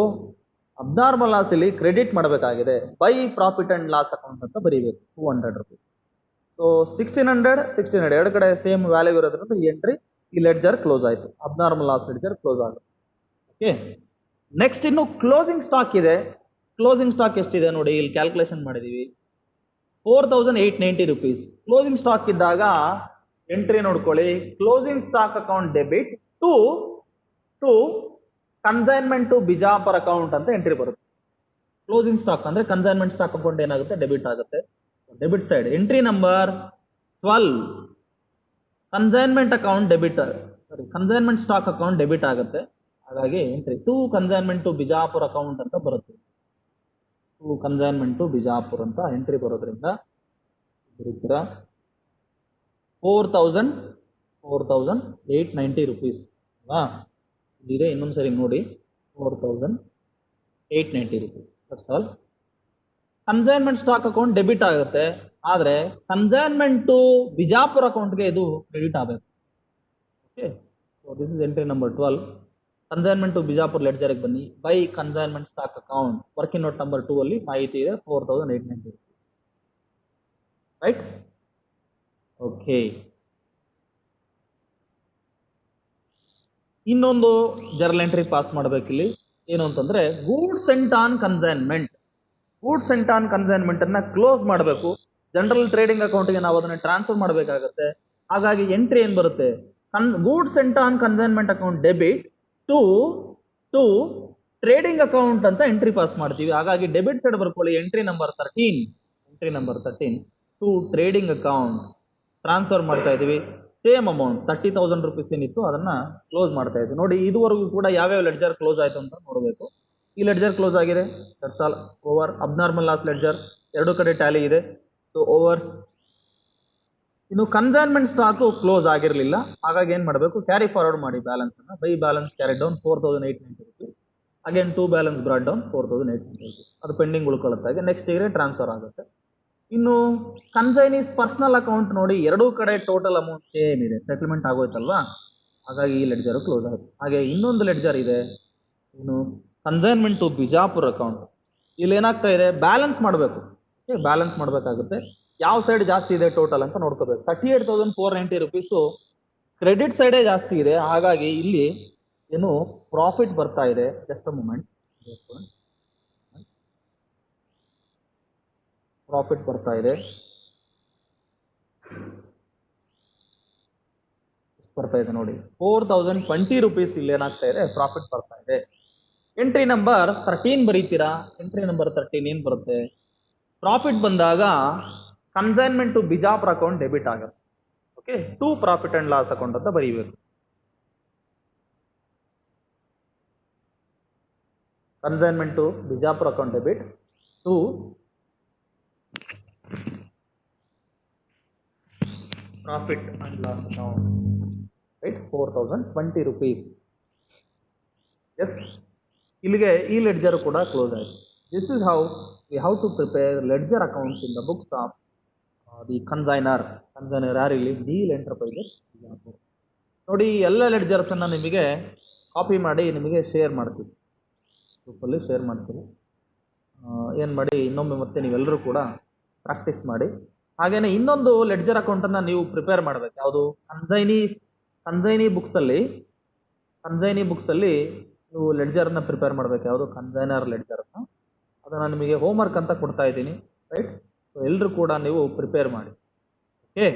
ಅಬ್ನಾರ್ಮಲ್ ಲಾಸ್ ಇಲ್ಲಿ ಕ್ರೆಡಿಟ್ ಮಾಡಬೇಕಾಗಿದೆ. By profit and loss account ಅಂತ ಬರೀಬೇಕು. 200 ರುಪೀಸ್. ಸೊ 1600 ಎರಡು ಕಡೆ ಸೇಮ್ ವ್ಯಾಲ್ಯೂ ಇರೋದ್ರಿಂದ ಈ ಎಂಟ್ರಿ, ಈ ಲೆಡ್ಜರ್ ಕ್ಲೋಸ್ ಆಯಿತು. ಅಬ್ನಾರ್ಮಲ್ ಲಾಸ್ ಲೆಡ್ಜರ್ ಕ್ಲೋಸ್ ಆಗುತ್ತೆ. ಓಕೆ, ನೆಕ್ಸ್ಟ್ ಇನ್ನು ಕ್ಲೋಸಿಂಗ್ ಸ್ಟಾಕ್ ಇದೆ. ಕ್ಲೋಸಿಂಗ್ ಸ್ಟಾಕ್ ಎಷ್ಟಿದೆ ನೋಡಿ, ಇಲ್ಲಿ ಕ್ಯಾಲ್ಕುಲೇಷನ್ ಮಾಡಿದೀವಿ. 4890 ರುಪೀಸ್ ಕ್ಲೋಸಿಂಗ್ ಸ್ಟಾಕ್ ಇದ್ದಾಗ ಎಂಟ್ರಿ ನೋಡ್ಕೊಳ್ಳಿ. Closing stock account debit to consignment to Bijapur account ಅಂತ ಎಂಟ್ರಿ ಬರುತ್ತೆ. ಕ್ಲೋಸಿಂಗ್ ಸ್ಟಾಕ್ ಅಂದ್ರೆ ಕನ್ಸೈನ್ಮೆಂಟ್ ಸ್ಟಾಕ್ ಅಕೌಂಟ್ ಏನಾಗುತ್ತೆ? ಡೆಬಿಟ್ ಆಗುತ್ತೆ. Debit side entry number 12 consignment account debit, consignment stock account debit ಆಗುತ್ತೆ. ಹಾಗಾಗಿ entry to consignment to Bijapur account ಅಂತ ಬರುತ್ತೆ. To consignment to Bijapur ಅಂತ ಎಂಟ್ರಿ ಬರೋದ್ರಿಂದ ಬರೀತೀರಾ 4890 ರುಪೀಸ್ ಅಲ್ವಾ? ಇಲ್ಲಿದೆ, ಇನ್ನೊಂದು ಸರಿ ನೋಡಿ, 4890 rupees. That's all. Consignment stock account debit ಆಗುತ್ತೆ, ಆದರೆ ಕನ್ಸೈನ್ಮೆಂಟ್ ಟು ಬಿಜಾಪುರ ಅಕೌಂಟ್ಗೆ ಇದು ಕ್ರೆಡಿಟ್ ಆಗಬೇಕು. Okay, so this is entry number 12. Consignment to Bijapur ಲೆಡ್ಜರ್ಗೆ ಬನ್ನಿ. By consignment stock account working note number 2 ಅಲ್ಲಿ ಮಾಹಿತಿ ಇದೆ, 4890 ರುಪೀಸ್. ರೈಟ್? ಓಕೆ, ಇನ್ನೊಂದು ಜರ್ನಲ್ ಎಂಟ್ರಿ ಪಾಸ್ ಮಾಡಬೇಕಿಲ್ಲಿ. ಏನು ಅಂತಂದ್ರೆ, goods sent on consignment. Goods sent on consignment ಅನ್ನ ಕ್ಲೋಸ್ ಮಾಡಬೇಕು. ಜನರಲ್ ಟ್ರೇಡಿಂಗ್ ಅಕೌಂಟ್ಗೆ ನಾವು ಅದನ್ನ ಟ್ರಾನ್ಸ್ಫರ್ ಮಾಡಬೇಕಾಗುತ್ತೆ. ಹಾಗಾಗಿ ಎಂಟ್ರಿ ಏನ್ ಬರುತ್ತೆ? Goods sent on consignment account debit to trading account ಅಂತ ಎಂಟ್ರಿ ಪಾಸ್ ಮಾಡ್ತೀವಿ. ಹಾಗಾಗಿ ಡೆಬಿಟ್ ಸೈಡ್ ಬರ್ಕೊಳ್ಳಿ. Entry number 13 to trading account transfer ಮಾಡ್ತಾ ಇದೀವಿ. ಸೇಮ್ ಅಮೌಂಟ್ 30,000 ರುಪೀಸ್ ಏನಿತ್ತು ಅದನ್ನ ಕ್ಲೋಸ್ ಮಾಡ್ತಾ ಇದ್ವಿ. ನೋಡಿ, ಇದುವರೆಗೂ ಕೂಡ ಯಾವ್ಯಾವ ಲೆಡ್ಜರ್ ಕ್ಲೋಸ್ ಆಯ್ತು ಅಂತ ನೋಡಬೇಕು. ಈ ಲೆಡ್ಜರ್ ಕ್ಲೋಸ್ ಆಗಿದೆ, that's all. Over. Abnormal loss ledger ಎರಡು ಕಡೆ ಟ್ಯಾಲಿ ಇದೆ, ಸೊ ಓವರ್. ಇನ್ನು ಕನ್ಸೈನ್ಮೆಂಟ್ ಸ್ಟಾಕು ಕ್ಲೋಸ್ ಆಗಿರಲಿಲ್ಲ, ಹಾಗಾಗಿ ಏನು ಮಾಡಬೇಕು? ಕ್ಯಾರಿ ಫಾರ್ವರ್ಡ್ ಮಾಡಿ ಬ್ಯಾಲೆನ್ಸ್ ಅನ್ನ. By balance carry down 4890 rupees. Again to balance brought down 4890 rupees. ಅದು ಪೆಂಡಿಂಗ್ ಉಳ್ಕೊಳ್ಳುತ್ತೆ. ನೆಕ್ಸ್ಟ್ ಇಯರ್ ಟ್ರಾನ್ಸ್ಫರ್ ಆಗುತ್ತೆ. ಇನ್ನು ಕನ್ಸೈನೀಸ್ ಪರ್ಸನಲ್ ಅಕೌಂಟ್ ನೋಡಿ, ಎರಡೂ ಕಡೆ ಟೋಟಲ್ ಅಮೌಂಟ್ ಸೇಮ್ ಇದೆ, ಸೆಟಲ್ಮೆಂಟ್ ಆಗೋಯ್ತಲ್ವಾ? ಹಾಗಾಗಿ ಈ ಲೆಡ್ಜರು ಕ್ಲೋಸ್ ಆಗುತ್ತೆ. ಹಾಗೆ ಇನ್ನೊಂದು ಲೆಡ್ಜರ್ ಇದೆ, ಇನ್ನು ಕನ್ಸೈನ್ಮೆಂಟ್ ಟು ಬಿಜಾಪುರ ಅಕೌಂಟ್. ಇಲ್ಲಿ ಏನಾಗ್ತಾ ಇದೆ? ಬ್ಯಾಲೆನ್ಸ್ ಮಾಡಬೇಕು. ಬ್ಯಾಲೆನ್ಸ್ ಮಾಡಬೇಕಾಗುತ್ತೆ. ಯಾವ ಸೈಡ್ ಜಾಸ್ತಿ ಇದೆ ಟೋಟಲ್ ಅಂತ ನೋಡ್ಕೋಬೇಕು. 38,490 ರುಪೀಸು ಕ್ರೆಡಿಟ್ ಸೈಡೇ ಜಾಸ್ತಿ ಇದೆ, ಹಾಗಾಗಿ ಇಲ್ಲಿ ಏನು ಪ್ರಾಫಿಟ್ ಬರ್ತಾ ಇದೆ. ಜಸ್ಟ್ ಅ ಮೂಮೆಂಟ್, ಪ್ರಾಫಿಟ್ ಬರ್ತಾ ಇದೆ. ನೋಡಿ, 4020 ರುಪೀಸ್ ಇಲ್ಲಿ ಏನಾಗ್ತಾ ಇದೆ? ಪ್ರಾಫಿಟ್ ಬರ್ತಾ ಇದೆ. ಎಂಟ್ರಿ ನಂಬರ್ 13 ಬರೀತೀರಾ. ಎಂಟ್ರಿ ನಂಬರ್ 13 ಏನ್ ಬರುತ್ತೆ? ಪ್ರಾಫಿಟ್ ಬಂದಾಗ consignment to Bijapur account debit ಆಗುತ್ತೆ. Okay, to profit and loss account ಅಂತ ಬರೀಬೇಕು. Consignment to Bijapur account debit to profit and loss account, right? 4020 rupees. Yes, ಇಲ್ಲಿಗೆ ಈ ಲೆಡ್ಜರ್ ಕೂಡ ಕ್ಲೋಸ್ ಆಯಿತು. This is how we how to prepare ledger accounts in the books of the consignor ಯಾರು ಇಲ್ಲಿ? Deal enterprises Bijapur. ನೋಡಿ, ಎಲ್ಲ ledgers ಅನ್ನ ನಿಮಗೆ ಕಾಪಿ ಮಾಡಿ ನಿಮಗೆ ಶೇರ್ ಮಾಡ್ತೀವಿ, ಗ್ರೂಪಲ್ಲಿ ಶೇರ್ ಮಾಡ್ತೀವಿ. ಏನು ಮಾಡಿ ಇನ್ನೊಮ್ಮೆ ಮತ್ತೆ ನೀವೆಲ್ಲರೂ ಕೂಡ ಪ್ರಾಕ್ಟೀಸ್ ಮಾಡಿ. ಹಾಗೆಯೇ ಇನ್ನೊಂದು ಲೆಡ್ಜರ್ ಅಕೌಂಟನ್ನು ನೀವು ಪ್ರಿಪೇರ್ ಮಾಡಬೇಕು. ಯಾವುದು? ಕನ್ಸೈನಿ ಬುಕ್ಸಲ್ಲಿ ನೀವು ಲೆಡ್ಜರ್ನ ಪ್ರಿಪೇರ್ ಮಾಡಬೇಕು. ಯಾವುದು? ಕನ್ಸೈನರ್ ಲೆಡ್ಜರ್ನ. ಅದನ್ನು ನಿಮಗೆ ಹೋಮ್ವರ್ಕ್ ಅಂತ ಕೊಡ್ತಾ ಇದ್ದೀನಿ, ರೈಟ್? ಸೊ ಎಲ್ಲರೂ ಕೂಡ ನೀವು ಪ್ರಿಪೇರ್ ಮಾಡಿ. ಓಕೆ.